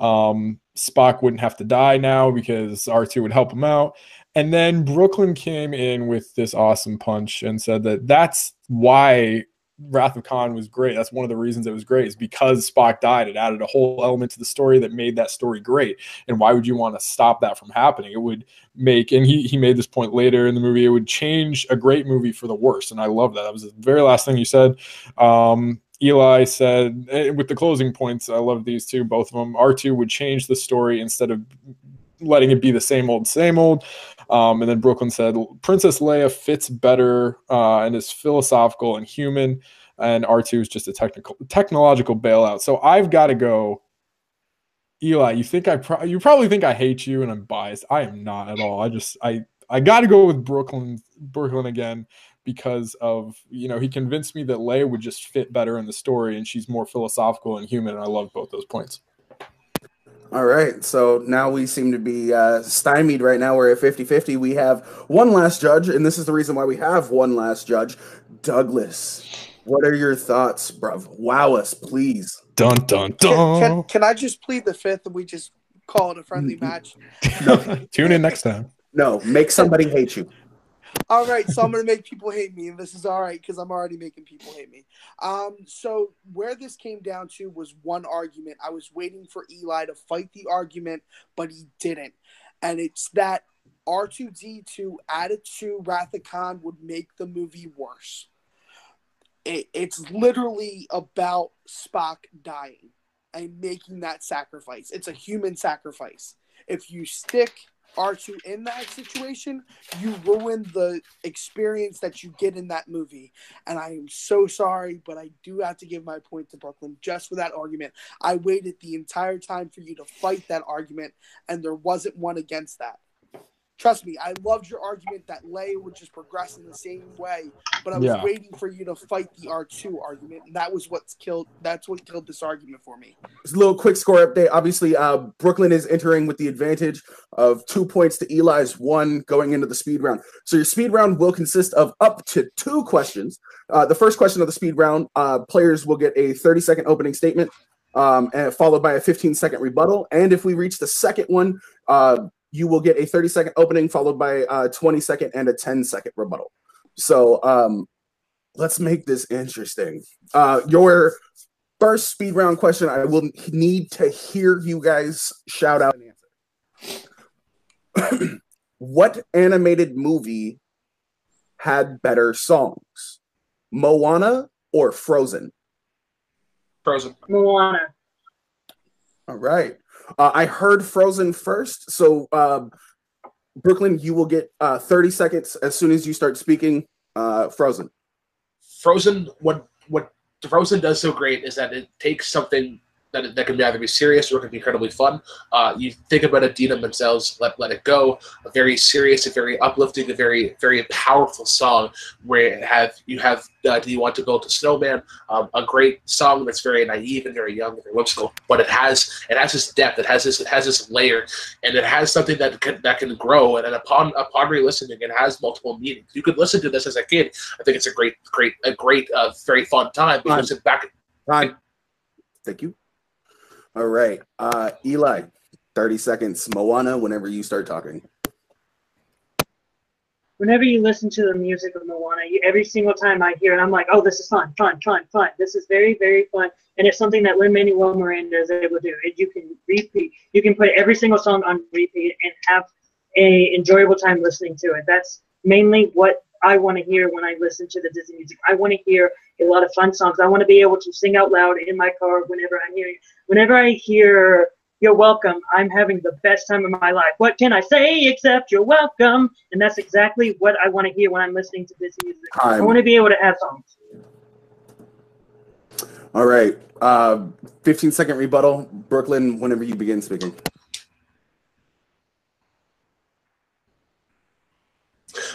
Spock wouldn't have to die now because R2 would help him out. And then Brooklyn came in with this awesome punch and said that that's why Wrath of Khan was great. That's one of the reasons it was great, is because Spock died. It added a whole element to the story that made that story great. And why would you want to stop that from happening? It would make, and he made this point later in the movie, it would change a great movie for the worse. And I love that. That was the very last thing you said. Eli said, with the closing points, I love these two, both of them. R2 would change the story instead of letting it be the same old, same old. And then Brooklyn said, Princess Leia fits better and is philosophical and human, and R2 is just a technological bailout. So I've got to go, Eli. You probably think I hate you and I'm biased. I am not at all. I got to go with Brooklyn again, because of, he convinced me that Leia would just fit better in the story, and she's more philosophical and human, and I love both those points. All right, so now we seem to be stymied right now. We're at 50-50. We have one last judge, and this is the reason why we have one last judge. Douglas, what are your thoughts, bruv? Wow us, please. Dun, dun, dun. Can I just plead the fifth and we just call it a friendly match? No. Tune in next time. No, make somebody hate you. All right, so I'm going to make people hate me, and this is all right because I'm already making people hate me. So where this came down to was one argument. I was waiting for Eli to fight the argument, but he didn't. And it's that R2-D2 added to Wrath of Khan would make the movie worse. It's literally about Spock dying and making that sacrifice. It's a human sacrifice. If you stick R2 in that situation, you ruin the experience that you get in that movie. And I am so sorry, but I do have to give my point to Brooklyn just for that argument. I waited the entire time for you to fight that argument, and there wasn't one against that. Trust me, I loved your argument that Leia would just progress in the same way, but I was waiting for you to fight the R2 argument, and that's what killed this argument for me. Just a little quick score update. Obviously, Brooklyn is entering with the advantage of 2 points to Eli's 1 going into the speed round. So your speed round will consist of up to 2 questions. The first question of the speed round, players will get a 30-second opening statement, and followed by a 15-second rebuttal. And if we reach the second one, you will get a 30-second opening followed by a 20-second and a 10-second rebuttal. So let's make this interesting. Your first speed round question, I will need to hear you guys shout out and answer. What animated movie had better songs? Moana or Frozen? Frozen. Moana. All right. I heard Frozen first, so Brooklyn, you will get 30 seconds as soon as you start speaking. Frozen. Frozen. What Frozen does so great is that it takes something that can either be serious or it can be incredibly fun. You think about Idina Menzel's "Let It Go," a very serious, a very uplifting, a very very powerful song where you have "Do You Want to Build a Snowman," a great song that's very naive and very young and very whimsical, but it has this depth, it has this layer, and it has something that can grow. And then upon re-listening, it has multiple meanings. You could listen to this as a kid. I think it's a great, very fun time because it's back. Time. Thank you. All right, Eli, 30 seconds. Moana, whenever you start talking. Whenever you listen to the music of Moana, every single time I hear it, I'm like, oh, this is fun. This is very, very fun. And it's something that Lin-Manuel Miranda is able to do. You can repeat. You can put every single song on repeat and have an enjoyable time listening to it. That's mainly what I want to hear when I listen to the Disney music. I want to hear a lot of fun songs. I want to be able to sing out loud in my car whenever I'm hearing. Whenever I hear "You're Welcome," I'm having the best time of my life. What can I say except you're welcome? And that's exactly what I want to hear when I'm listening to Disney music. I want to be able to have songs. All right. 15-second rebuttal. Brooklyn, whenever you begin speaking.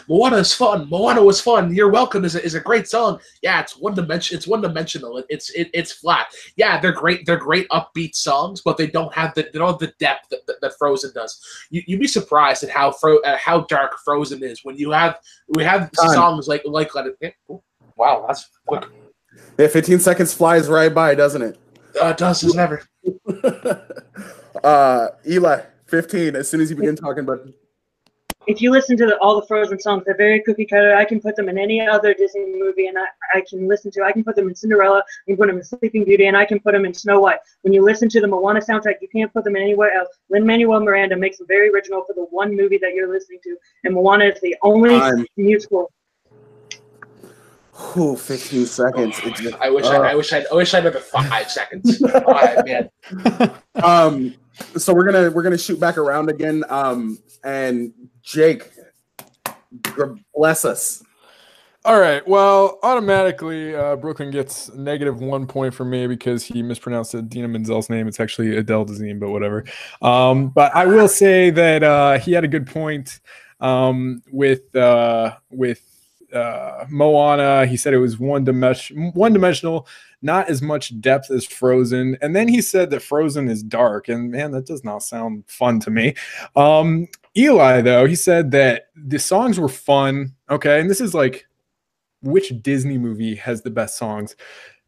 Moana is fun. Moana was fun. "You're Welcome" is a great song. Yeah, it's one dimension. It's one dimensional. It's flat. Yeah, they're great. They're great upbeat songs, but they don't have the depth that Frozen does. You'd be surprised at how dark Frozen is when we have songs like Let It. Oh, wow, that's quick. Yeah, 15 seconds flies right by, doesn't it? It does as never. Eli, 15. As soon as you begin talking about. If you listen to all the Frozen songs, they're very cookie cutter. I can put them in any other Disney movie, and I can listen to. I can put them in Cinderella, I can put them in Sleeping Beauty, and I can put them in Snow White. When you listen to the Moana soundtrack, you can't put them anywhere else. Lin-Manuel Miranda makes them very original for the one movie that you're listening to, and Moana is the only musical. 15 seconds. I wish I had another 5 seconds. All right, man. So we're gonna shoot back around again. And Jake, bless us. All right. Well, automatically, Brooklyn gets -1 point from me because he mispronounced Idina Menzel's name. It's actually Adele Dazeem, but whatever. But I will say that he had a good point with Moana. He said it was one-dimensional, not as much depth as Frozen. And then he said that Frozen is dark, and man, that does not sound fun to me. Eli, though, he said that the songs were fun. Okay, and this is like, which Disney movie has the best songs?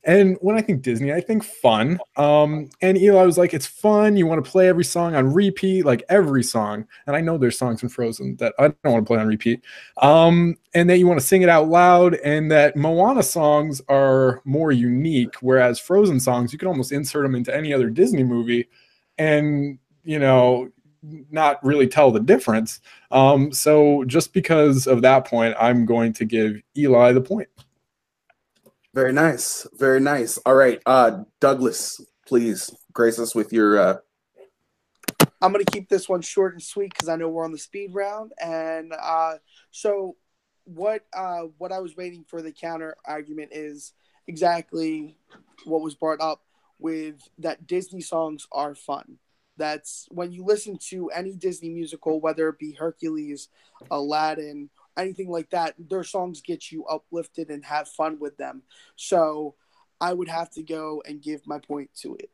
And when I think Disney, I think fun. And Eli was like, it's fun. You want to play every song on repeat, like every song. And I know there's songs in Frozen that I don't want to play on repeat. And that you want to sing it out loud, and that Moana songs are more unique, whereas Frozen songs, you can almost insert them into any other Disney movie and, not really tell the difference. So just because of that point, I'm going to give Eli the point. Very nice. Very nice. All right. Douglas, please grace us with your. I'm going to keep this one short and sweet because I know we're on the speed round. And so what I was waiting for the counter argument is exactly what was brought up with that Disney songs are fun. That's when you listen to any Disney musical, whether it be Hercules, Aladdin, anything like that, their songs get you uplifted and have fun with them. So I would have to go and give my point to it,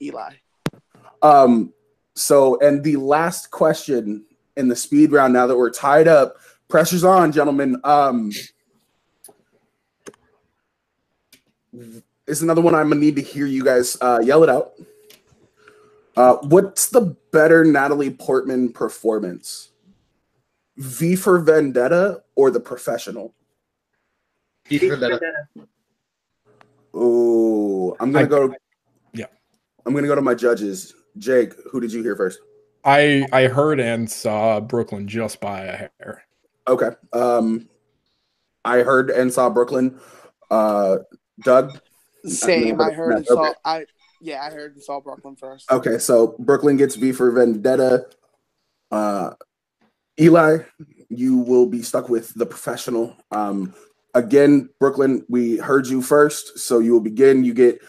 Eli. So, and the last question in the speed round, now that we're tied up, pressure's on, gentlemen. Is another one I'm going to need to hear you guys yell it out. What's the better Natalie Portman performance? V for Vendetta or The Professional? V for Vendetta. Oh, I'm gonna go. Yeah, I'm gonna go to my judges. Jake, who did you hear first? I heard and saw Brooklyn just by a hair. Okay. I heard and saw Brooklyn. Doug? Same. I heard and saw. I heard and saw Brooklyn first. Okay, so Brooklyn gets V for Vendetta. Eli, you will be stuck with The Professional. Again, Brooklyn, we heard you first, so you will begin. You get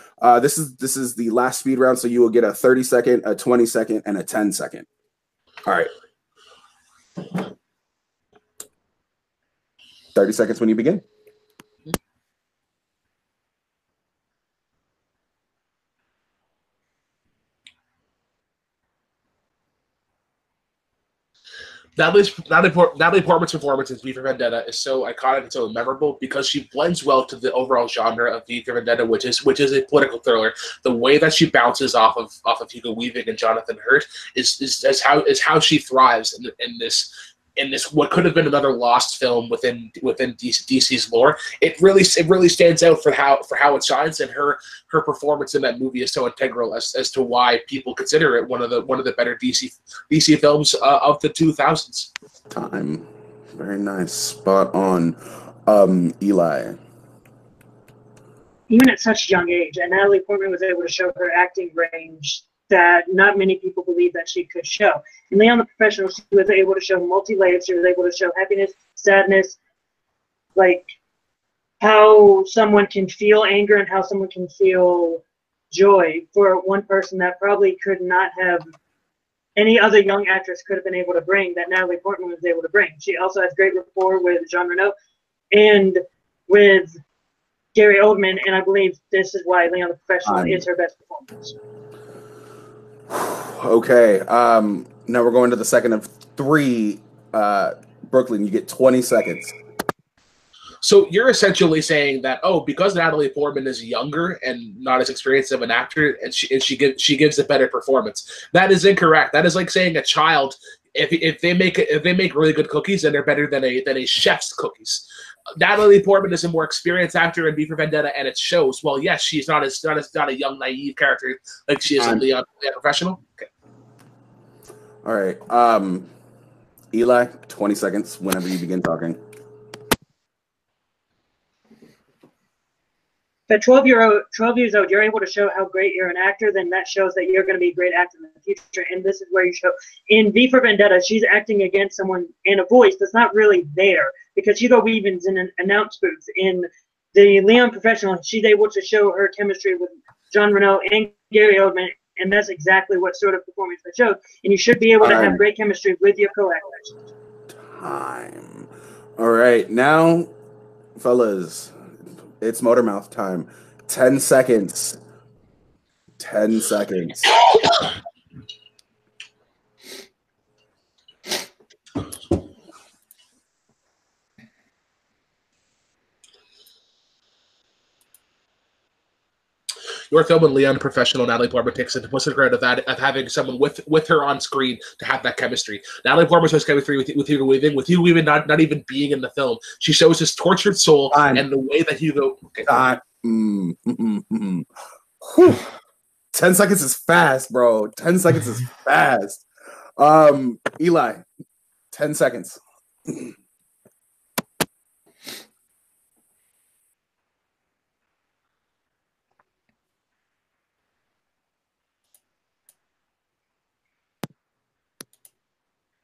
this is the last speed round, so you will get a 30-second, a 20-second, and a 10-second. All right. 30 seconds when you begin. Natalie Portman's performance in V for Vendetta is so iconic and so memorable because she blends well to the overall genre of V for Vendetta, which is a political thriller. The way that she bounces off of Hugo Weaving and Jonathan Hurt is how she thrives in this what could have been another lost film within DC's lore. It really stands out for how it shines, and her performance in that movie is so integral as to why people consider it one of the better DC films of the 2000s. Time. Very nice. Spot on. Eli. Even at such a young age, and Natalie Portman was able to show her acting range that not many people believe that she could show. In Leon the Professional, she was able to show multi-layers. She was able to show happiness, sadness, like how someone can feel anger and how someone can feel joy for one person that probably could not have any other young actress could have been able to bring that Natalie Portman was able to bring. She also has great rapport with Jean Reno and with Gary Oldman, and I believe this is why Leon the Professional is her best performance. Okay. Now we're going to the second of three. Brooklyn, you get 20 seconds. So you're essentially saying that, because Natalie Portman is younger and not as experienced of an actor, and she gives a better performance. That is incorrect. That is like saying a child, if they make really good cookies, then they're better than a chef's cookies. Natalie Portman is a more experienced actor in V for Vendetta, and it shows. Well, yes, she's not a young, naive character like she is in the Professional. Okay. All right. Eli, 20 seconds whenever you begin talking. At 12 years old, you're able to show how great you're an actor, then that shows that you're going to be a great actor in the future. And this is where you show. In V for Vendetta, she's acting against someone in a voice that's not really there because Hugo Weaving's in an announce booth. In the Leon Professional, she's able to show her chemistry with Jean Reno and Gary Oldman, and that's exactly what sort of performance they showed. And you should be able to have great chemistry with your co-actors. Time. All right. Now, fellas, it's Motormouth time. 10 seconds. 10 seconds. Your film and Leon Professional, Natalie Portman takes an implicit credit of having someone with her on screen to have that chemistry. Natalie Portman shows chemistry with Hugo Weaving. With Hugo Weaving not even being in the film, she shows his tortured soul and the way that Hugo. Okay. 10 seconds is fast, bro. 10 seconds is fast. Eli, 10 seconds.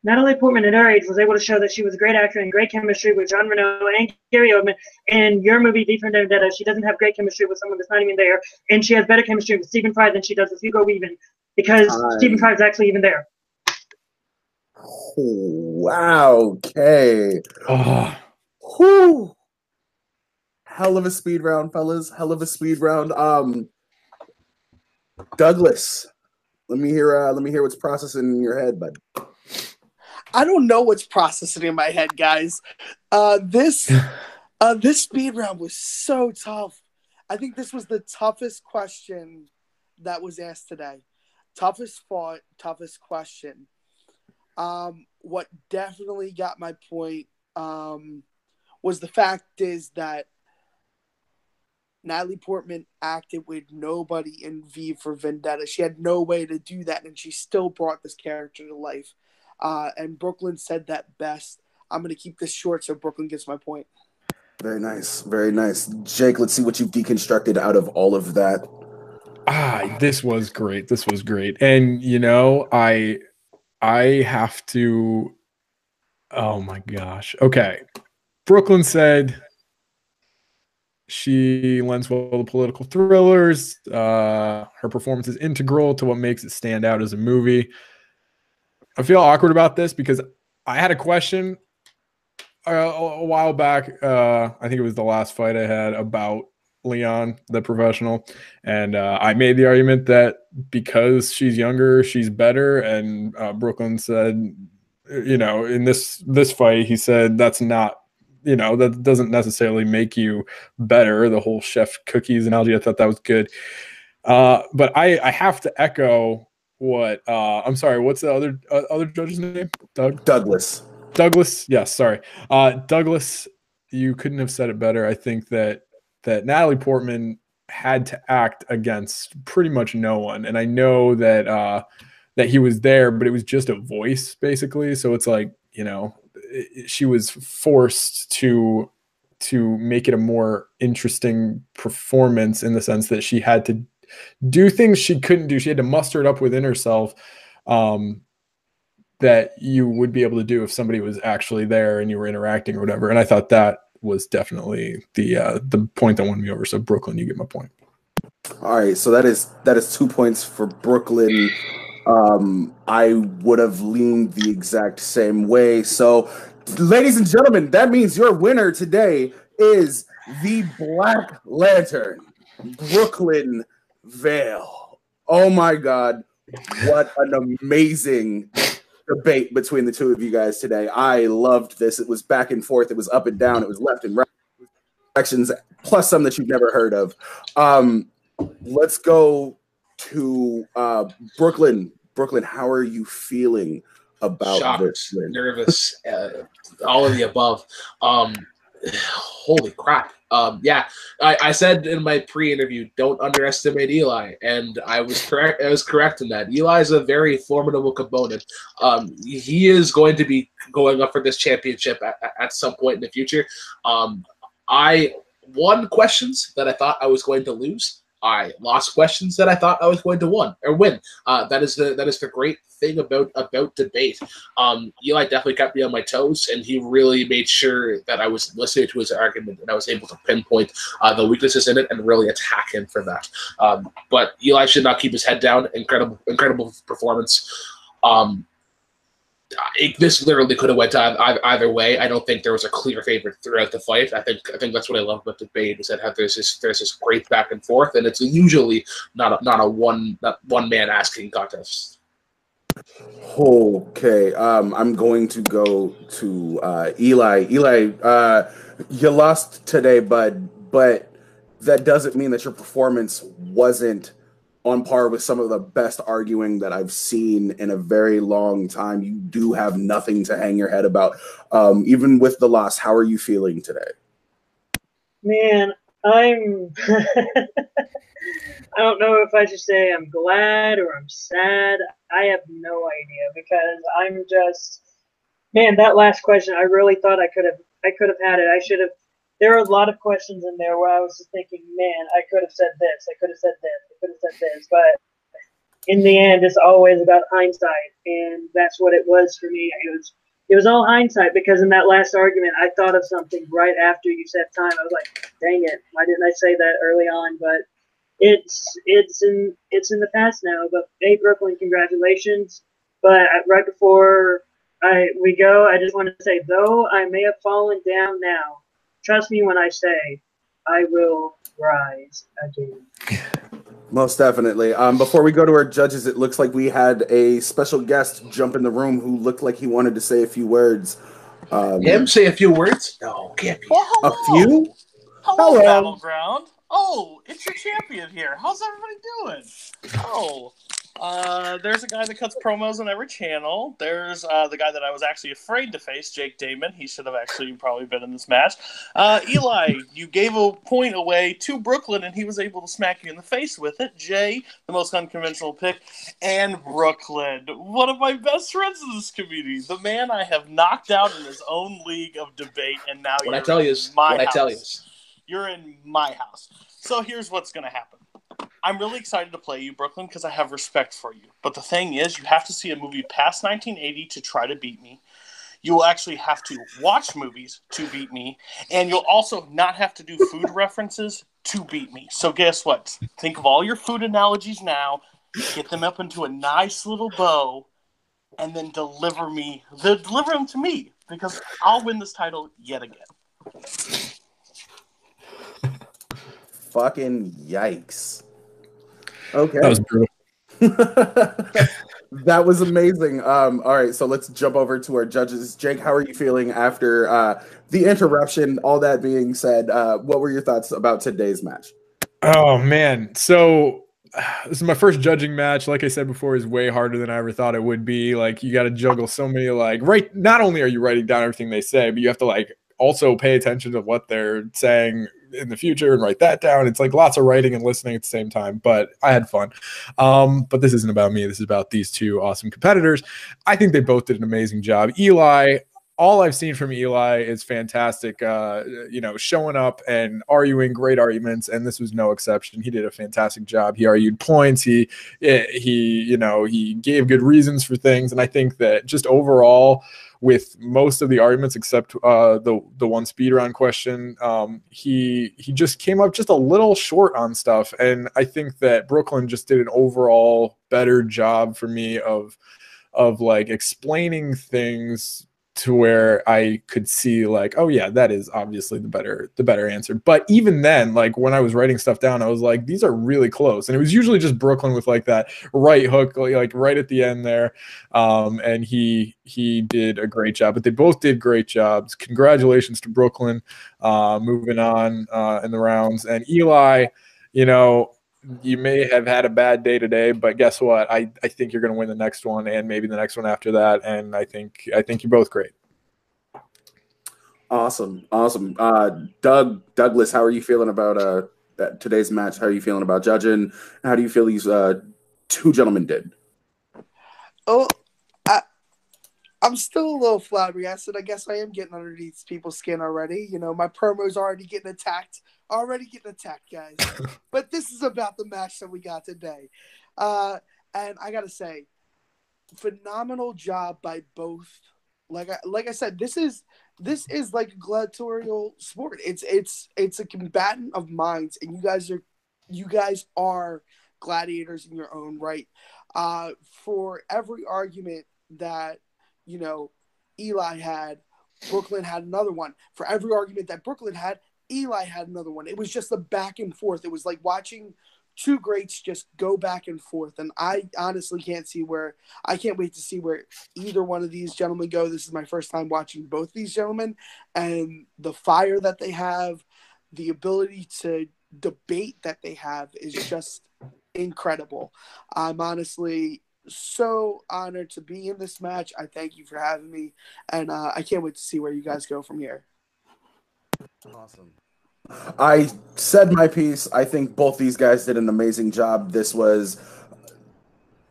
Natalie Portman at her age was able to show that she was a great actor and great chemistry with Jean Reno and Gary Oldman. In your movie, V for Vendetta, she doesn't have great chemistry with someone that's not even there. And she has better chemistry with Stephen Fry than she does with Hugo Weaving because Stephen Fry is actually even there. Wow. Okay. Whew. Hell of a speed round, fellas. Hell of a speed round. Douglas, let me hear what's processing in your head, bud. I don't know what's processing in my head, guys. This speed round was so tough. I think this was the toughest question that was asked today. Toughest fought, toughest question. What definitely got my point was the fact is that Natalie Portman acted with nobody in V for Vendetta. She had no way to do that, and she still brought this character to life. And Brooklyn said that best. I'm going to keep this short so Brooklyn gets my point. Very nice. Very nice. Jake, let's see what you've deconstructed out of all of that. This was great. This was great. And, I have to – oh, my gosh. Okay. Brooklyn said She lends well to political thrillers. Her performance is integral to what makes it stand out as a movie. I feel awkward about this because I had a question a while back. I think it was the last fight I had about Leon, the professional, and I made the argument that because she's younger, she's better. And Brooklyn said, in this fight, he said that's not, that doesn't necessarily make you better. The whole chef cookies analogy, I thought that was good. But I have to echo what I'm sorry, what's the other judge's name? Douglas. Yes, sorry. Douglas, you couldn't have said it better. I think that Natalie Portman had to act against pretty much no one. And I know that he was there, but it was just a voice basically. So it's like, she was forced to make it a more interesting performance in the sense that she had to do things she couldn't do. She had to muster it up within herself that you would be able to do if somebody was actually there and you were interacting or whatever. And I thought that was definitely the point that won me over. So Brooklyn, you get my point. All right, so that is 2 points for Brooklyn. I would have leaned the exact same way. So, ladies and gentlemen, that means your winner today is the Black Lantern, Brooklyn Vail. Oh my God, what an amazing debate between the two of you guys today. I loved this. It was back and forth. It was up and down. It was left and right directions, plus some that you've never heard of. Let's go to Brooklyn. Brooklyn, how are you feeling about Shocked, this win? nervous, all of the above. Holy crap. I said in my pre-interview, don't underestimate Eli, and I was correct. I was correct in that. Eli is a very formidable component. He is going to be going up for this championship at some point in the future. I won questions that I thought I was going to lose. I lost questions that I thought I was going to win. That is the great thing about debate. Eli definitely kept me on my toes, and he really made sure that I was listening to his argument and I was able to pinpoint the weaknesses in it and really attack him for that. But Eli should not keep his head down. Incredible performance. This literally could have went either way. I don't think there was a clear favorite throughout the fight. I think that's what I love about debate is that there's this great back and forth, and it's usually not a one man asking contest. Okay, I'm going to go to Eli. Eli, you lost today, bud, but that doesn't mean that your performance wasn't on par with some of the best arguing that I've seen in a very long time. You do have nothing to hang your head about. Even with the loss, how are you feeling today? Man, I'm I don't know if I should say I'm glad or I'm sad. I have no idea because I'm just, man, that last question, I really thought I could have had it. I should have. There are a lot of questions in there where I was just thinking, man, I could have said this, I could have said this, I could have said this. But in the end, it's always about hindsight, and that's what it was for me. It was all hindsight because in that last argument, I thought of something right after you said time. I was like, dang it, why didn't I say that early on? But it's in the past now. But hey, Brooklyn, congratulations! But right before we go, I just want to say, though I may have fallen down now, trust me when I say I will rise again. Most definitely. Before we go to our judges, it looks like we had a special guest jump in the room who looked like he wanted to say a few words. Him say a few words? No, can't be. Well, A few? Hello, Battleground. Oh, it's your champion here. How's everybody doing? Oh, there's a guy that cuts promos on every channel. There's the guy that I was actually afraid to face, Jake Damon. He should have actually probably been in this match. Eli, you gave a point away to Brooklyn, and he was able to smack you in the face with it. Jay, the most unconventional pick, and Brooklyn, one of my best friends in this community. The man I have knocked out in his own league of debate, and now you're in my house. You're in my house. So here's what's going to happen. I'm really excited to play you, Brooklyn, because I have respect for you. But the thing is, you have to see a movie past 1980 to try to beat me. You will actually have to watch movies to beat me, and you'll also not have to do food references to beat me. So guess what? Think of all your food analogies now, get them up into a nice little bow, and then deliver them to me, because I'll win this title yet again. Fucking yikes. Okay. That was brutal. That was amazing. All right, so let's jump over to our judges. Jake, how are you feeling after the interruption? All that being said, what were your thoughts about today's match? Oh man, so this is my first judging match. Like I said before, is way harder than I ever thought it would be. Like, you got to juggle so many, like, right. Not only are you writing down everything they say, but you have to like also pay attention to what they're saying in the future and write that down. It's like lots of writing and listening at the same time, but I had fun. But this isn't about me. This is about these two awesome competitors. I think they both did an amazing job. Eli, all I've seen from Eli is fantastic, showing up and arguing great arguments, and this was no exception. He did a fantastic job. He argued points. He gave good reasons for things, and I think that just overall, with most of the arguments except the one speed round question, he just came up just a little short on stuff, and I think that Brooklyn just did an overall better job for me of like explaining things to where I could see like, oh yeah, that is obviously the better answer. But even then, like when I was writing stuff down, I was like, these are really close. And it was usually just Brooklyn with like that right hook, like right at the end there. And he did a great job, but they both did great jobs. Congratulations to Brooklyn, moving on in the rounds. And Eli, you may have had a bad day today, but guess what? I think you're going to win the next one and maybe the next one after that. And I think you're both great. Awesome. Douglas, how are you feeling about today's match? How are you feeling about judging? How do you feel these two gentlemen did? Oh, I'm still a little flabbergasted. I guess I am getting under these people's skin already. My promo's already getting attacked. Guys. But this is about the match that we got today. And I got to say, phenomenal job by both. Like I said, this is like a gladiatorial sport. It's a combatant of minds, and you guys are gladiators in your own right. For every argument that Eli had, Brooklyn had another one. For every argument that Brooklyn had, Eli had another one. It was just a back and forth. It was like watching two greats just go back and forth. And I honestly can't wait to see where either one of these gentlemen go. This is my first time watching both these gentlemen, and the fire that they have, the ability to debate that they have is just incredible. I'm honestly so honored to be in this match. I thank you for having me, and I can't wait to see where you guys go from here. Awesome. I said my piece. I think both these guys did an amazing job. This was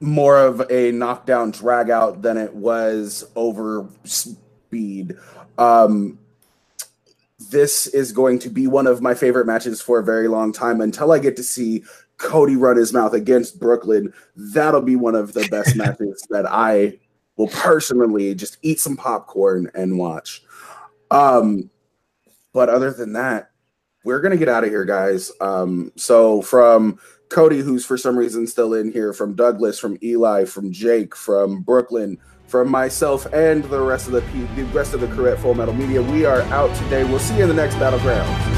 more of a knockdown drag out than it was over speed. This is going to be one of my favorite matches for a very long time until I get to see Cody run his mouth against Brooklyn. That'll be one of the best matches that I will personally just eat some popcorn and watch. But other than that, we're going to get out of here, guys. So from Cody, who's for some reason still in here, from Douglas, from Eli, from Jake, from Brooklyn, from myself, and the rest of the crew at Full Metal Media, we are out today. We'll see you in the next Battleground.